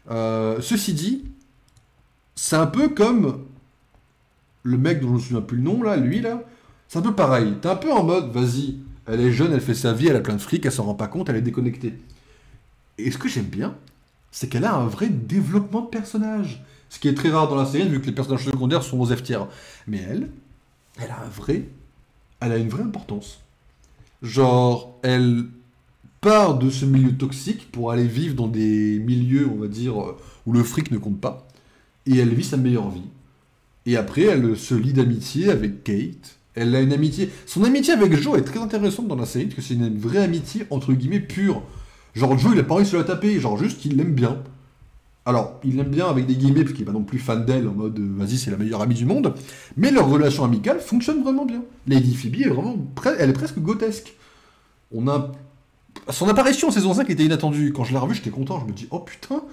Ceci dit, c'est un peu comme le mec dont je me souviens plus le nom, là, lui, là. C'est un peu pareil. T'es un peu en mode, vas-y, elle est jeune, elle fait sa vie, elle a plein de fric, elle s'en rend pas compte, elle est déconnectée. Et ce que j'aime bien, c'est qu'elle a un vrai développement de personnage. Ce qui est très rare dans la série, vu que les personnages secondaires sont aux F tiers. Mais elle a elle a une vraie importance. Genre, elle part de ce milieu toxique pour aller vivre dans des milieux, on va dire, où le fric ne compte pas. Et elle vit sa meilleure vie. Et après, elle se lie d'amitié avec Kate. Elle a une amitié. Son amitié avec Joe est très intéressante dans la série, parce que c'est une vraie amitié, entre guillemets, pure. Genre, Joe, il a pas envie de se la taper, genre, juste qu'il l'aime bien. Alors, il l'aime bien avec des guillemets, parce qu'il est pas non plus fan d'elle, en mode, vas-y, c'est la meilleure amie du monde. Mais leur relation amicale fonctionne vraiment bien. Lady Phoebe est vraiment. Elle est presque grotesque. On a. Son apparition en saison 5 était inattendue. Quand je l'ai revue, j'étais content. Je me dis, oh putain,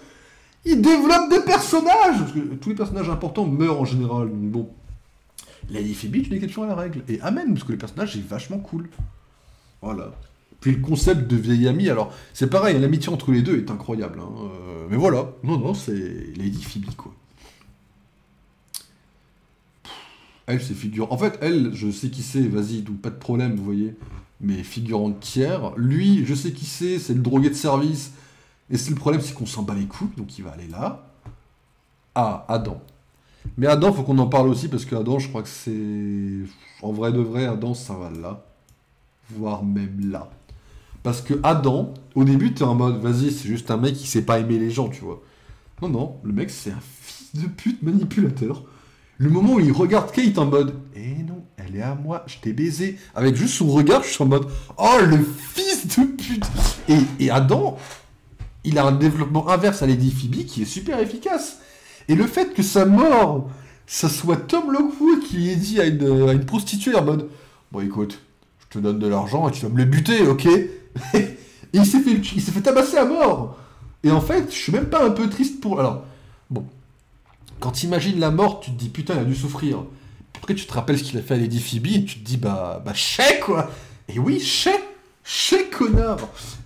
il développe des personnages! Parce que tous les personnages importants meurent en général. Donc bon. Lady Phoebe est une exception à la règle. Et amen, parce que le personnage est vachement cool. Voilà. Puis le concept de vieille amie, alors c'est pareil, l'amitié entre les deux est incroyable. Hein. Mais voilà, non, c'est Lady Phoebe quoi. Elle, c'est figurant. En fait, elle, je sais qui c'est, vas-y, donc pas de problème, vous voyez. Mais figurante tiers. Lui, je sais qui c'est le drogué de service. Et c'est le problème, c'est qu'on s'en bat les couilles, donc il va aller là. Ah, Adam. Mais Adam, faut qu'on en parle aussi, parce que Adam, je crois que c'est... En vrai de vrai, Adam, ça va là. Voire même là. Parce que Adam, au début, t'es en mode, vas-y, c'est juste un mec qui sait pas aimer les gens, tu vois. Non, non, le mec, c'est un fils de pute manipulateur. Le moment où il regarde Kate en mode, eh non, elle est à moi, je t'ai baisé. Avec juste son regard, je suis en mode, oh, le fils de pute. Et Adam, il a un développement inverse à Lady Phoebe qui est super efficace. Et le fait que sa mort, ça soit Tom Lockwood qui ait dit à une prostituée en mode, bon écoute, je te donne de l'argent et tu vas me le buter, ok? Et il s'est fait tabasser à mort. Et en fait, je suis même pas un peu triste pour... Alors, bon, quand t'imagines la mort, tu te dis, putain, il a dû souffrir. Après, tu te rappelles ce qu'il a fait à Lady Phoebe et tu te dis, bah, chais, quoi. Et oui, chais, connard.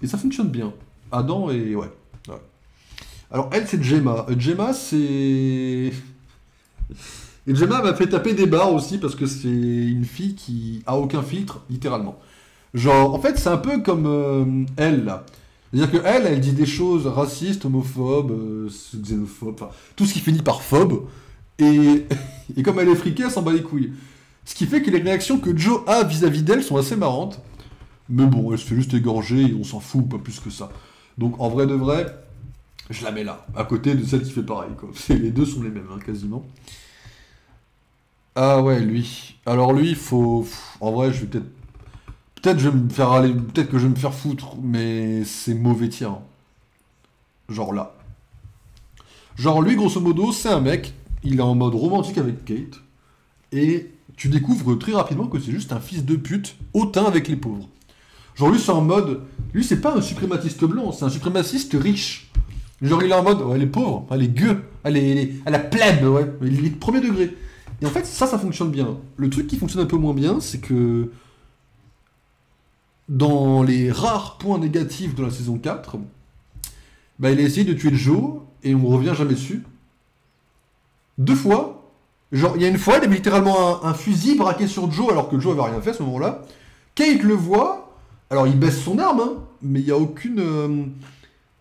Et ça fonctionne bien. Adam et... Ouais. Alors, elle, c'est Gemma. Gemma, c'est... Et Gemma m'a fait taper des barres aussi parce que c'est une fille qui a aucun filtre, littéralement. Genre, en fait, c'est un peu comme elle, là. C'est-à-dire que elle dit des choses racistes, homophobes, xénophobes, enfin, tout ce qui finit par phobe. Et, et comme elle est friquée, elle s'en bat les couilles. Ce qui fait que les réactions que Joe a vis-à-vis d'elle sont assez marrantes. Mais bon, elle se fait juste égorger et on s'en fout, pas plus que ça. Donc, en vrai de vrai, je la mets là, à côté de celle qui fait pareil, quoi. Les deux sont les mêmes, hein, quasiment. Ah ouais, lui. Alors lui, faut... En vrai, je vais peut-être... Peut-être je vais me faire aller... Peut-être que je vais me faire foutre, mais c'est mauvais tir, hein. Genre là. Genre lui, grosso modo, c'est un mec, il est en mode romantique avec Kate, et tu découvres très rapidement que c'est juste un fils de pute, hautain avec les pauvres. Genre lui, c'est en mode... Lui, c'est pas un suprématiste blanc, c'est un suprématiste riche. Genre il est en mode, ouais, les pauvres, les gueux, la plèbe, ouais, il est de premier degré. Et en fait, ça fonctionne bien. Le truc qui fonctionne un peu moins bien, c'est que dans les rares points négatifs de la saison 4, bah, il a essayé de tuer Joe, et on revient jamais dessus. 2 fois. Genre, il y a une fois, il avait littéralement un fusil braqué sur Joe, alors que Joe avait rien fait à ce moment-là. Kate le voit, alors il baisse son arme, hein, mais il n'y a aucune...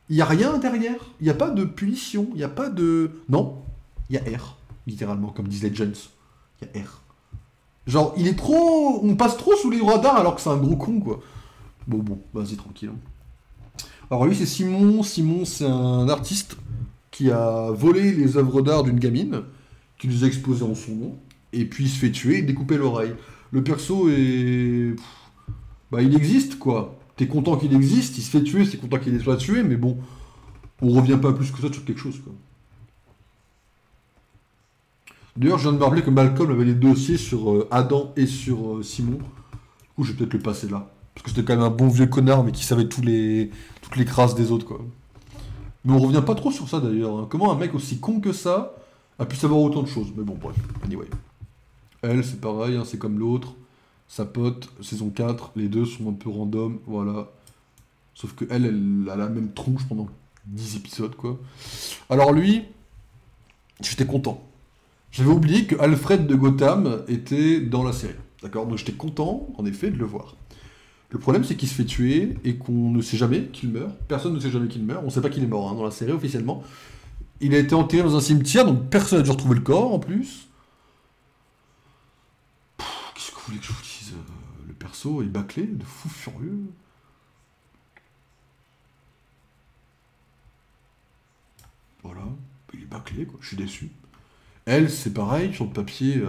Il n'y a rien derrière. Il n'y a pas de punition. Il n'y a pas de... Non. Il y a R. Littéralement, comme disent les Legends. Il y a R. Genre, il est trop... On passe trop sous les radars alors que c'est un gros con, quoi. Bon, vas-y, tranquille, hein. Alors lui, c'est Simon. Simon, c'est un artiste qui a volé les œuvres d'art d'une gamine, qui les a exposées en son nom, et puis il se fait tuer et découper l'oreille. Le perso est... Bah, il existe, quoi. T'es content qu'il existe, il se fait tuer, c'est content qu'il soit tué, mais bon, on revient pas plus que ça sur quelque chose, quoi. D'ailleurs, je viens de me rappeler que Malcolm avait les dossiers sur Adam et sur Simon. Du coup, je vais peut-être le passer là. Parce que c'était quand même un bon vieux connard, mais qui savait toutes les crasses des autres, quoi. Mais on revient pas trop sur ça, d'ailleurs, hein. Comment un mec aussi con que ça a pu savoir autant de choses? Mais bon, bref, anyway. Elle, c'est pareil, hein, c'est comme l'autre. Sa pote, saison 4, les deux sont un peu random, voilà. Sauf que elle a la même tronche pendant 10 épisodes, quoi. Alors lui, j'étais content. J'avais oublié que Alfred de Gotham était dans la série, d'accord? Donc j'étais content, en effet, de le voir. Le problème, c'est qu'il se fait tuer et qu'on ne sait jamais qu'il meurt. Personne ne sait jamais qu'il meurt. On ne sait pas qu'il est mort, hein, dans la série, officiellement. Il a été enterré dans un cimetière, donc personne n'a dû retrouver le corps, en plus. Qu'est-ce que vous voulez que je vous dise? Le perso est bâclé, de fou furieux. Voilà, il est bâclé, quoi. Je suis déçu. Elle, c'est pareil, sur le papier,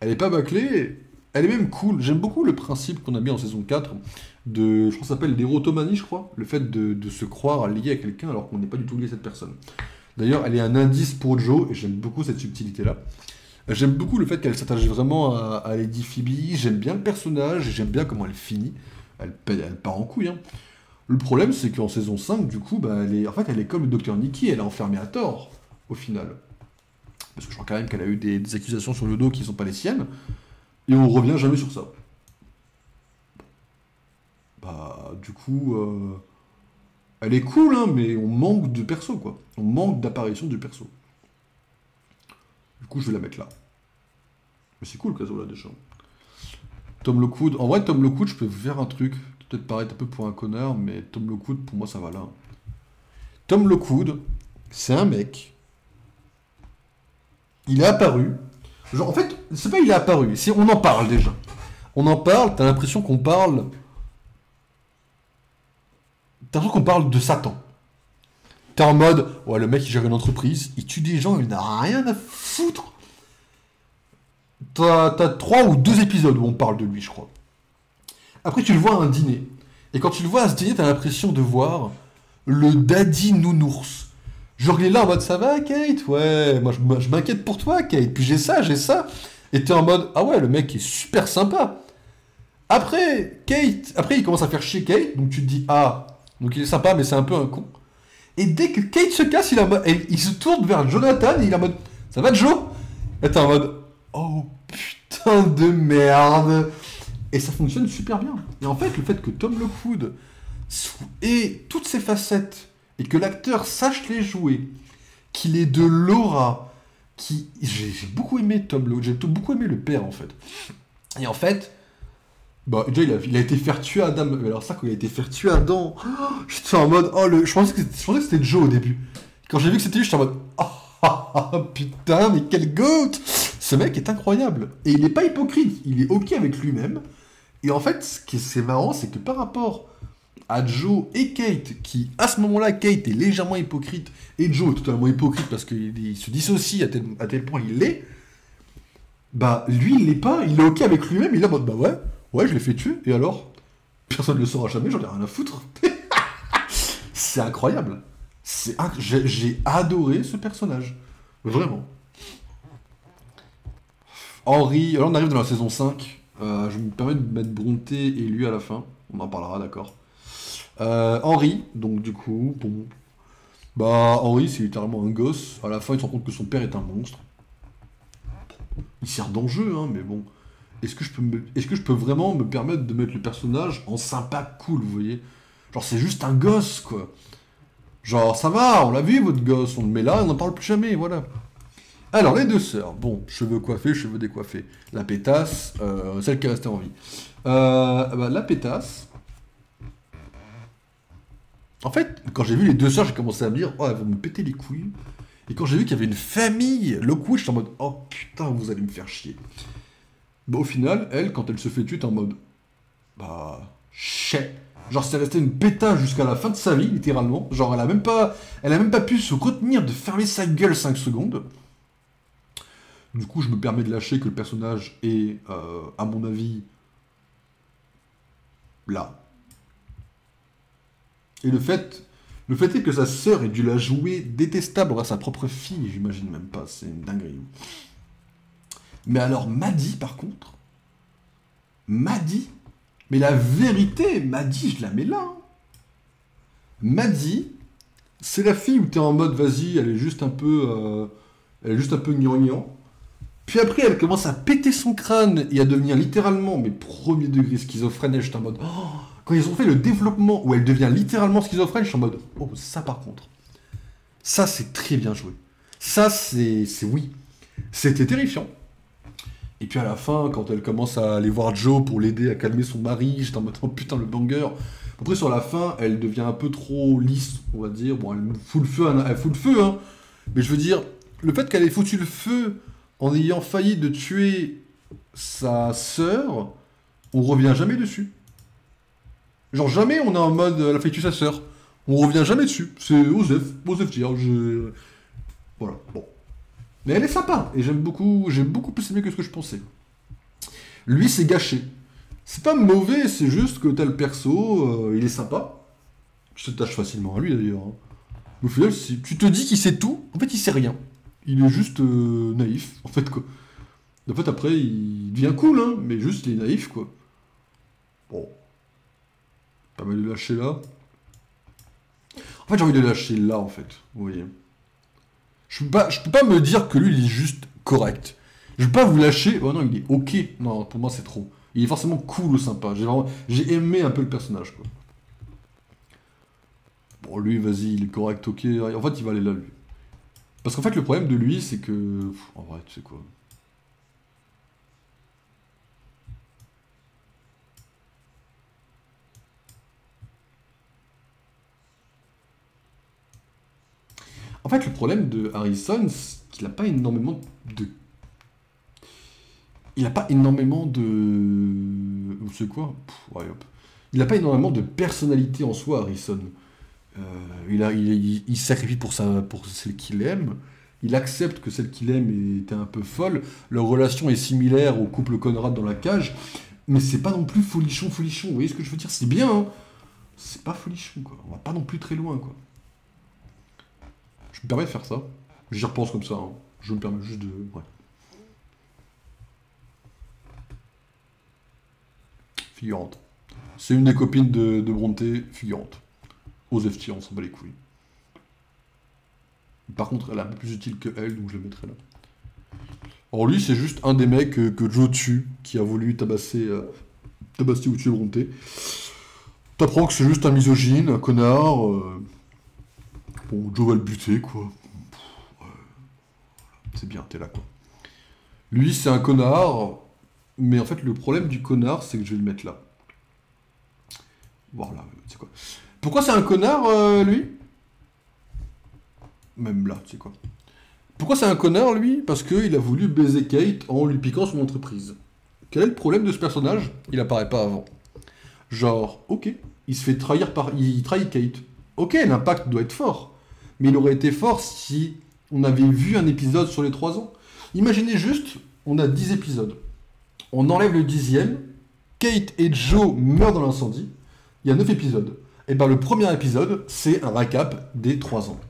elle est pas bâclée, elle est même cool. J'aime beaucoup le principe qu'on a mis en saison 4 de, je crois que ça s'appelle l'érotomanie, je crois. Le fait de se croire lié à quelqu'un alors qu'on n'est pas du tout lié à cette personne. D'ailleurs, elle est un indice pour Joe, et j'aime beaucoup cette subtilité-là. J'aime beaucoup le fait qu'elle s'attache vraiment à Lady Phoebe, j'aime bien le personnage, et j'aime bien comment elle finit. Elle part en couille, hein. Le problème, c'est qu'en saison 5, du coup, bah, elle est comme le docteur Nikki, elle est enfermée à tort, au final. Parce que je crois quand même qu'elle a eu des accusations sur le dos qui ne sont pas les siennes, et on revient jamais sur ça. Bah, du coup, elle est cool, hein, mais on manque de perso, quoi. On manque d'apparition du perso. Du coup, je vais la mettre là. Mais c'est cool, Caso, là, déjà. Tom Lockwood. En vrai, Tom Lockwood, je peux vous faire un truc qui peut-être paraître un peu pour un connard, mais Tom Lockwood, pour moi, ça va là. Tom Lockwood, c'est un mec. Il est apparu. Genre, en fait, c'est pas il est apparu, c'est on en parle déjà. On en parle, t'as l'impression qu'on parle. T'as l'impression qu'on parle de Satan. T'es en mode, ouais, le mec il gère une entreprise, il tue des gens, il n'a rien à foutre. T'as 3 ou 2 épisodes où on parle de lui, je crois. Après, tu le vois à un dîner. Et quand tu le vois à ce dîner, t'as l'impression de voir le daddy nounours. Genre, il est là en mode, ça va, Kate? Ouais, moi je m'inquiète pour toi, Kate. Puis j'ai ça, j'ai ça. Et t'es en mode, ah ouais, le mec est super sympa. Après, il commence à faire chier Kate, donc tu te dis, ah, donc il est sympa, mais c'est un peu un con. Et dès que Kate se casse, il se tourne vers Jonathan et il est en mode, ça va, Joe? Et t'es en mode, oh putain de merde. Et ça fonctionne super bien. Et en fait, le fait que Tom Lockwood ait toutes ses facettes et que l'acteur sache les jouer, qu'il ait de l'aura, j'ai beaucoup aimé Tom Lockwood, j'ai beaucoup aimé le père en fait. Et en fait, bah déjà il a été faire tuer Adam. Mais alors ça, quand il a été faire tuer Adam, j'étais en mode, je pensais que c'était Joe au début. Quand j'ai vu que c'était lui, j'étais en mode, putain, mais quel goat! Ce mec est incroyable. Et il n'est pas hypocrite, il est ok avec lui-même. Et en fait, ce qui est marrant, c'est que par rapport à Joe et Kate, qui à ce moment-là, Kate est légèrement hypocrite, et Joe est totalement hypocrite parce qu'il se dissocie à tel point il l'est, Bah, lui, il l'est pas, il est ok avec lui-même, il est en mode, bah ouais, ouais, je l'ai fait tuer, et alors? Personne ne le saura jamais, j'en ai rien à foutre. C'est incroyable. J'ai adoré ce personnage. Vraiment. Henri, alors on arrive dans la saison 5. Je me permets de mettre Bronté et lui à la fin. On en parlera, d'accord. Henri, donc du coup, bon. Bah, Henri, c'est littéralement un gosse. À la fin, il se rend compte que son père est un monstre. Il sert d'enjeu, hein, mais bon. Est-ce que je peux vraiment me permettre de mettre le personnage en sympa cool, vous voyez? Genre, c'est juste un gosse, quoi. Genre, ça va, on l'a vu, votre gosse, on le met là, on n'en parle plus jamais, voilà. Alors, les deux sœurs, bon, cheveux coiffés, cheveux décoiffés. La pétasse, celle qui est restée en vie. Bah, la pétasse... En fait, quand j'ai vu les deux sœurs, j'ai commencé à me dire, oh, elles vont me péter les couilles. Et quand j'ai vu qu'il y avait une famille, Lockwood, j'étais en mode, oh putain, vous allez me faire chier. Bah, au final, elle, quand elle se fait tuer, t'es en mode, bah, chais. Genre, c'est resté une pétasse jusqu'à la fin de sa vie, littéralement. Genre, elle a même pas pu se retenir de fermer sa gueule 5 secondes. Du coup, je me permets de lâcher que le personnage est, à mon avis, là. Et le fait est que sa sœur ait dû la jouer détestable à sa propre fille, j'imagine même pas, c'est une dinguerie. Mais alors, Maddie, par contre, Maddie, mais la vérité, Maddie, je la mets là. Hein. Maddie, c'est la fille où t'es en mode, vas-y, elle est juste un peu gnangnan. Puis après, elle commence à péter son crâne et à devenir littéralement, mais premier degré schizophrène, et j'étais en mode, oh, quand ils ont fait le développement où elle devient littéralement schizophrène, je suis en mode, oh, ça par contre, ça c'est très bien joué. Ça c'est oui. C'était terrifiant. Et puis à la fin, quand elle commence à aller voir Joe pour l'aider à calmer son mari, j'étais en mode, oh putain, le banger. Après, sur la fin, elle devient un peu trop lisse, on va dire. Bon, elle fout le feu, elle fout le feu, hein. Mais je veux dire, le fait qu'elle ait foutu le feu en ayant failli de tuer sa sœur, on revient jamais dessus. Genre jamais on est en mode, elle a failli tuer sa sœur. On revient jamais dessus. C'est Osef tire. Voilà, bon. Mais elle est sympa, et j'ai beaucoup plus aimé que ce que je pensais. Lui, c'est gâché. C'est pas mauvais, c'est juste que t'as le perso, il est sympa. Je t'attache facilement à lui d'ailleurs. Hein. Au final, si tu te dis qu'il sait tout, en fait il sait rien. Il est juste naïf, en fait quoi. En fait après il devient cool, hein, mais juste il est naïf quoi. Bon. Pas mal de lâcher là. En fait j'ai envie de lâcher là en fait, vous voyez. Je peux pas me dire que lui il est juste correct. Je peux pas vous lâcher, oh non il est ok. Non, pour moi c'est trop. Il est forcément cool ou sympa. J'ai aimé un peu le personnage quoi. Bon lui vas-y il est correct, ok. En fait il va aller là lui. Parce qu'en fait, le problème de lui, c'est que... en vrai, tu sais quoi. En fait, le problème de Harrison, c'est qu'il n'a pas énormément de... Il n'a pas énormément de... Vous savez quoi? Ouais, hop. Il n'a pas énormément de personnalité en soi, Harrison. Il se sacrifie pour celle qu'il aime. Il accepte que celle qu'il aime était un peu folle. Leur relation est similaire au couple Conrad dans la cage. Mais c'est pas non plus folichon, folichon. Vous voyez ce que je veux dire? C'est bien, hein. C'est pas folichon, quoi. On va pas non plus très loin, quoi. Je me permets de faire ça. J'y repense comme ça, hein. Je me permets juste de... Ouais. Figurante. C'est une des copines de Bronté, figurante. Osef on s'en bat les couilles. Par contre, elle est un peu plus utile que elle, donc je le mettrai là. Alors lui, c'est juste un des mecs que Joe tue, qui a voulu tabasser ou tuer Bronté. T'apprends que c'est juste un misogyne, un connard. Bon, Joe va le buter, quoi. Ouais. C'est bien, t'es là, quoi. Lui, c'est un connard, mais en fait, le problème du connard, c'est que je vais le mettre là. Voilà, c'est quoi. Pourquoi c'est un connard, lui? Même là, tu sais quoi. Pourquoi c'est un connard, lui? Parce qu'il a voulu baiser Kate en lui piquant son entreprise. Quel est le problème de ce personnage? Il apparaît pas avant. Genre, ok, il se fait trahir par... Il trahit Kate. Ok, l'impact doit être fort. Mais il aurait été fort si on avait vu un épisode sur les 3 ans. Imaginez juste on a 10 épisodes. On enlève le 10e, Kate et Joe meurent dans l'incendie, il y a 9 épisodes. Et ben le premier épisode, c'est un récap des 3 ans.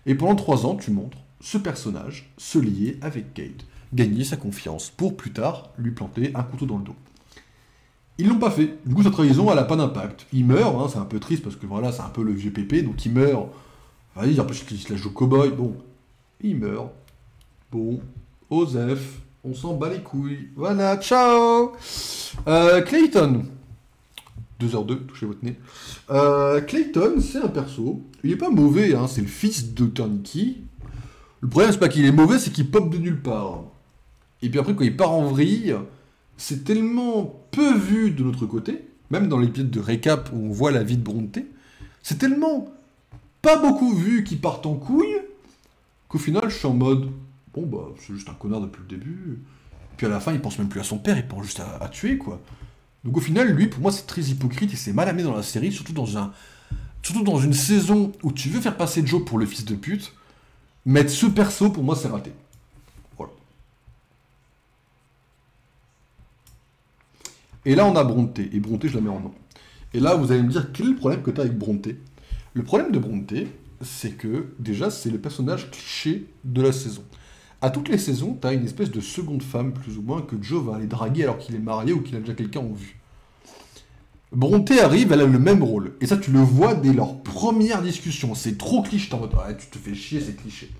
Et pendant 3 ans, tu montres ce personnage se lier avec Kate, gagner sa confiance, pour plus tard lui planter un couteau dans le dos. Ils l'ont pas fait. Du coup, sa trahison, elle a pas d'impact. Il meurt, hein, c'est un peu triste parce que voilà, c'est un peu le vieux pépé, donc il meurt. Vas-y, en plus, il se la joue cow-boy, bon. Il meurt. Bon. Osef, on s'en bat les couilles. Voilà, ciao Clayton. 2h02, touchez votre nez. Clayton, c'est un perso. Il est pas mauvais, hein, c'est le fils de Dr. Nicky. Le problème, c'est pas qu'il est mauvais, c'est qu'il pop de nulle part. Et puis après, quand il part en vrille, c'est tellement peu vu de l'autre côté, même dans l'épisode de récap où on voit la vie de Brontë, c'est tellement pas beaucoup vu qu'il part en couille, qu'au final, je suis en mode, bon bah, c'est juste un connard depuis le début. Puis à la fin, il pense même plus à son père, il pense juste à tuer, quoi. Donc au final, lui, pour moi, c'est très hypocrite et c'est mal amené dans la série, surtout dans une saison où tu veux faire passer Joe pour le fils de pute. Mettre ce perso, pour moi, c'est raté. Voilà. Et là, on a Brontë. Et Brontë, je la mets en nom. Et là, vous allez me dire, quel est le problème que tu as avec Brontë? Le problème de Brontë, c'est que, déjà, c'est le personnage cliché de la saison. À toutes les saisons, tu as une espèce de seconde femme, plus ou moins, que Joe va aller draguer alors qu'il est marié ou qu'il a déjà quelqu'un en vue. Brontë arrive, elle a le même rôle. Et ça, tu le vois dès leur première discussion. C'est trop cliché. T'es en mode, ouais, tu te fais chier, c'est cliché.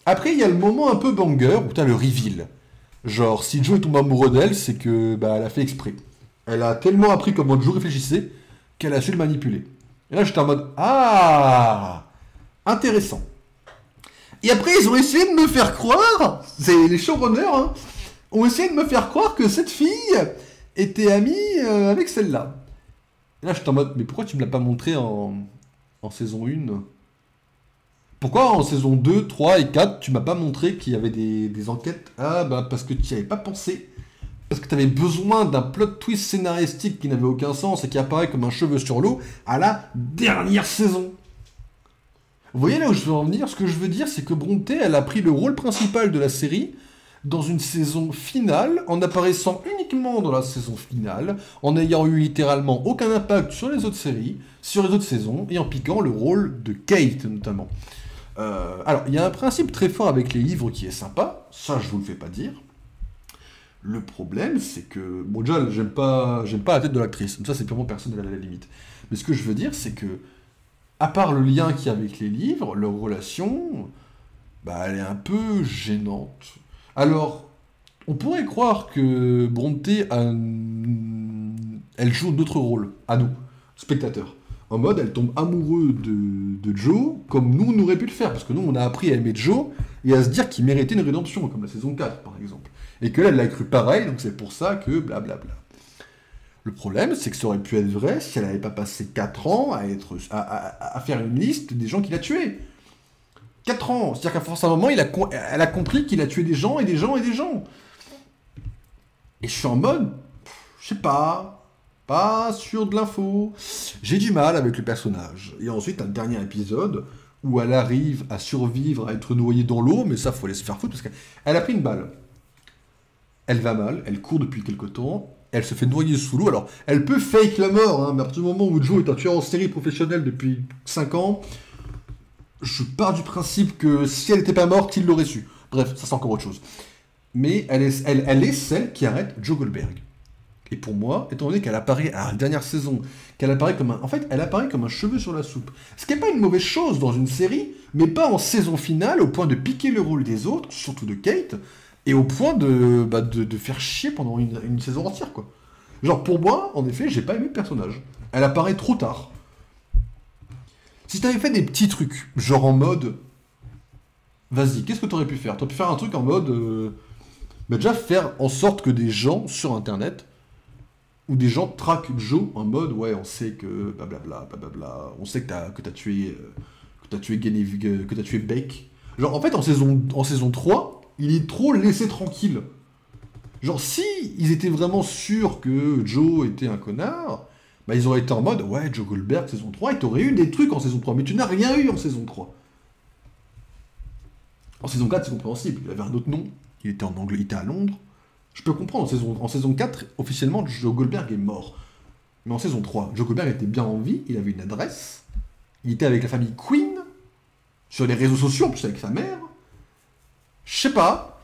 Après, il y a le moment un peu banger où t'as le reveal. Genre, si Joe tombe amoureux d'elle, c'est que bah, elle a fait exprès. Elle a tellement appris comment Joe réfléchissait qu'elle a su le manipuler. Et là, j'étais en mode, ah, intéressant. Et après, ils ont essayé de me faire croire, c'est les showrunners, hein, ont essayé de me faire croire que cette fille était amie avec celle-là. Et là, j'étais en mode, mais pourquoi tu me l'as pas montré en saison 1? Pourquoi en saison 2, 3 et 4, tu m'as pas montré qu'il y avait des enquêtes? Ah, bah parce que tu n'y avais pas pensé. Parce que tu avais besoin d'un plot twist scénaristique qui n'avait aucun sens et qui apparaît comme un cheveu sur l'eau à la dernière saison. Vous voyez là où je veux en venir? Ce que je veux dire, c'est que Brontë, elle a pris le rôle principal de la série dans une saison finale, en apparaissant uniquement dans la saison finale, en n'ayant eu littéralement aucun impact sur les autres séries, sur les autres saisons, et en piquant le rôle de Kate notamment. Alors, il y a un principe très fort avec les livres qui est sympa, ça je vous le fais pas dire. Le problème, c'est que... Bon, déjà, j'aime pas la tête de l'actrice, ça c'est purement personnel à la limite. Mais ce que je veux dire, c'est que, à part le lien qu'il y a avec les livres, leur relation, bah, elle est un peu gênante. Alors, on pourrait croire que Brontë, elle joue d'autres rôles, à nous, spectateurs. En mode, elle tombe amoureuse de Joe, comme nous, on aurait pu le faire. Parce que nous, on a appris à aimer Joe et à se dire qu'il méritait une rédemption, comme la saison 4, par exemple. Et que là, elle l'a cru pareil, donc c'est pour ça que blablabla. Le problème, c'est que ça aurait pu être vrai si elle n'avait pas passé 4 ans à faire une liste des gens qu'il a tués. 4 ans. C'est-à-dire qu'à force à un moment, elle a compris qu'il a tué des gens et des gens et des gens. Et je suis en mode, je sais pas sûr de l'info. J'ai du mal avec le personnage. Et ensuite, un dernier épisode où elle arrive à survivre, à être noyée dans l'eau, mais ça, faut laisser faire foutre parce qu'elle a pris une balle. Elle va mal, elle court depuis quelque temps, elle se fait noyer sous l'eau. Alors, elle peut fake la mort, hein, mais à partir du moment où Joe est un tueur en série professionnel depuis 5 ans, je pars du principe que si elle n'était pas morte, il l'aurait su. Bref, ça c'est encore autre chose. Mais elle est celle qui arrête Joe Goldberg. Et pour moi, étant donné qu'elle apparaît à la dernière saison, qu'elle apparaît comme un... En fait, elle apparaît comme un cheveu sur la soupe. Ce qui n'est pas une mauvaise chose dans une série, mais pas en saison finale, au point de piquer le rôle des autres, surtout de Kate, et au point de faire chier pendant une saison entière, quoi. Genre, pour moi, en effet, j'ai pas aimé le personnage. Elle apparaît trop tard. Si t'avais fait des petits trucs, genre en mode... Vas-y, qu'est-ce que t'aurais pu faire? T'aurais pu faire un truc en mode... Bah déjà, faire en sorte que des gens sur Internet, ou des gens traquent Joe en mode, ouais, on sait que... Blablabla, blablabla, on sait que t'as tué... que t'as tué Beck. Genre, en fait, en saison 3, il est trop laissé tranquille. Genre, si ils étaient vraiment sûrs que Joe était un connard... Bah, ils auraient été en mode, ouais, Joe Goldberg, saison 3, et t'aurais eu des trucs en saison 3, mais tu n'as rien eu en saison 3. En saison 4, c'est compréhensible, il avait un autre nom, Il était en Angleterre, il était à Londres. Je peux comprendre, en saison 4, officiellement, Joe Goldberg est mort. Mais en saison 3, Joe Goldberg était bien en vie, il avait une adresse, il était avec la famille Queen, sur les réseaux sociaux, en plus avec sa mère. Je sais pas,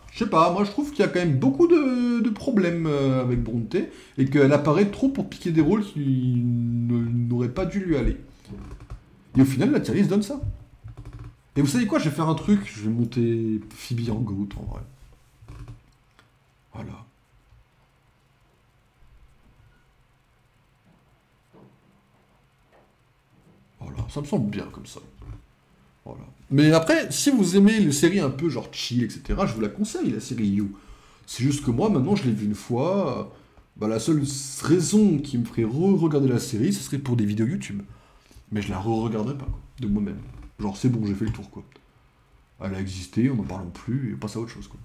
moi je trouve qu'il y a quand même beaucoup de problèmes avec Brontë, et qu'elle apparaît trop pour piquer des rôles qui n'auraient pas dû lui aller. Et au final, la série se donne ça. Et vous savez quoi, je vais faire un truc, je vais monter Phoebe en Goat en vrai. Voilà. Voilà, ça me semble bien comme ça. Voilà. Mais après, si vous aimez les séries un peu genre chill, etc., je vous la conseille, la série You. C'est juste que moi, maintenant, je l'ai vue une fois. Bah, la seule raison qui me ferait re-regarder la série, ce serait pour des vidéos YouTube. Mais je la re-regarderai pas, quoi, de moi-même. Genre, c'est bon, j'ai fait le tour, quoi. Elle a existé, on n'en parle plus, et on passe à autre chose, quoi.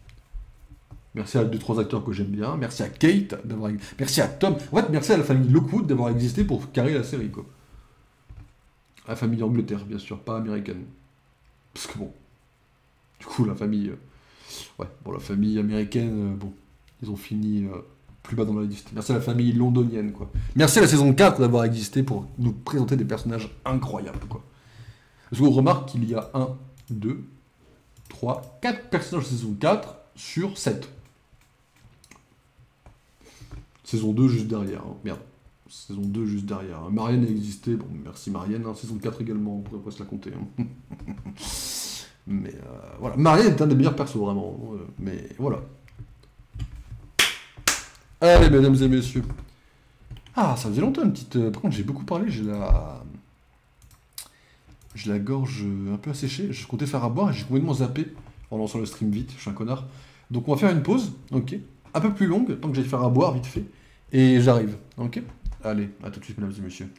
Merci à 2-3 acteurs que j'aime bien. Merci à Kate d'avoir... Merci à Tom. En fait, merci à la famille Lockwood d'avoir existé pour carrer la série, quoi. La famille Angleterre, bien sûr, pas américaine. Parce que bon... Du coup, la famille... Ouais, bon, la famille américaine, bon... Ils ont fini plus bas dans la liste. Merci à la famille londonienne, quoi. Merci à la saison 4 d'avoir existé pour nous présenter des personnages incroyables, quoi. Parce qu'on remarque qu'il y a 1, 2, 3, 4 personnages de saison 4 sur 7. Saison 2 juste derrière, hein. Merde. Saison 2 juste derrière. Marianne a existé, bon, merci Marianne. Hein. Saison 4 également, on pourrait pas se la compter. Hein. Mais voilà. Marianne est un des meilleurs persos, vraiment. Mais voilà. Allez, mesdames et messieurs. Ah, ça faisait longtemps une petite... Par contre, j'ai beaucoup parlé, j'ai la gorge un peu asséchée. Je comptais faire à boire et j'ai complètement zappé en lançant le stream vite. Je suis un connard. Donc on va faire une pause, ok. Un peu plus longue, tant que j'aille faire à boire vite fait. Et j'arrive, ok. Allez, à tout de suite, mesdames et messieurs.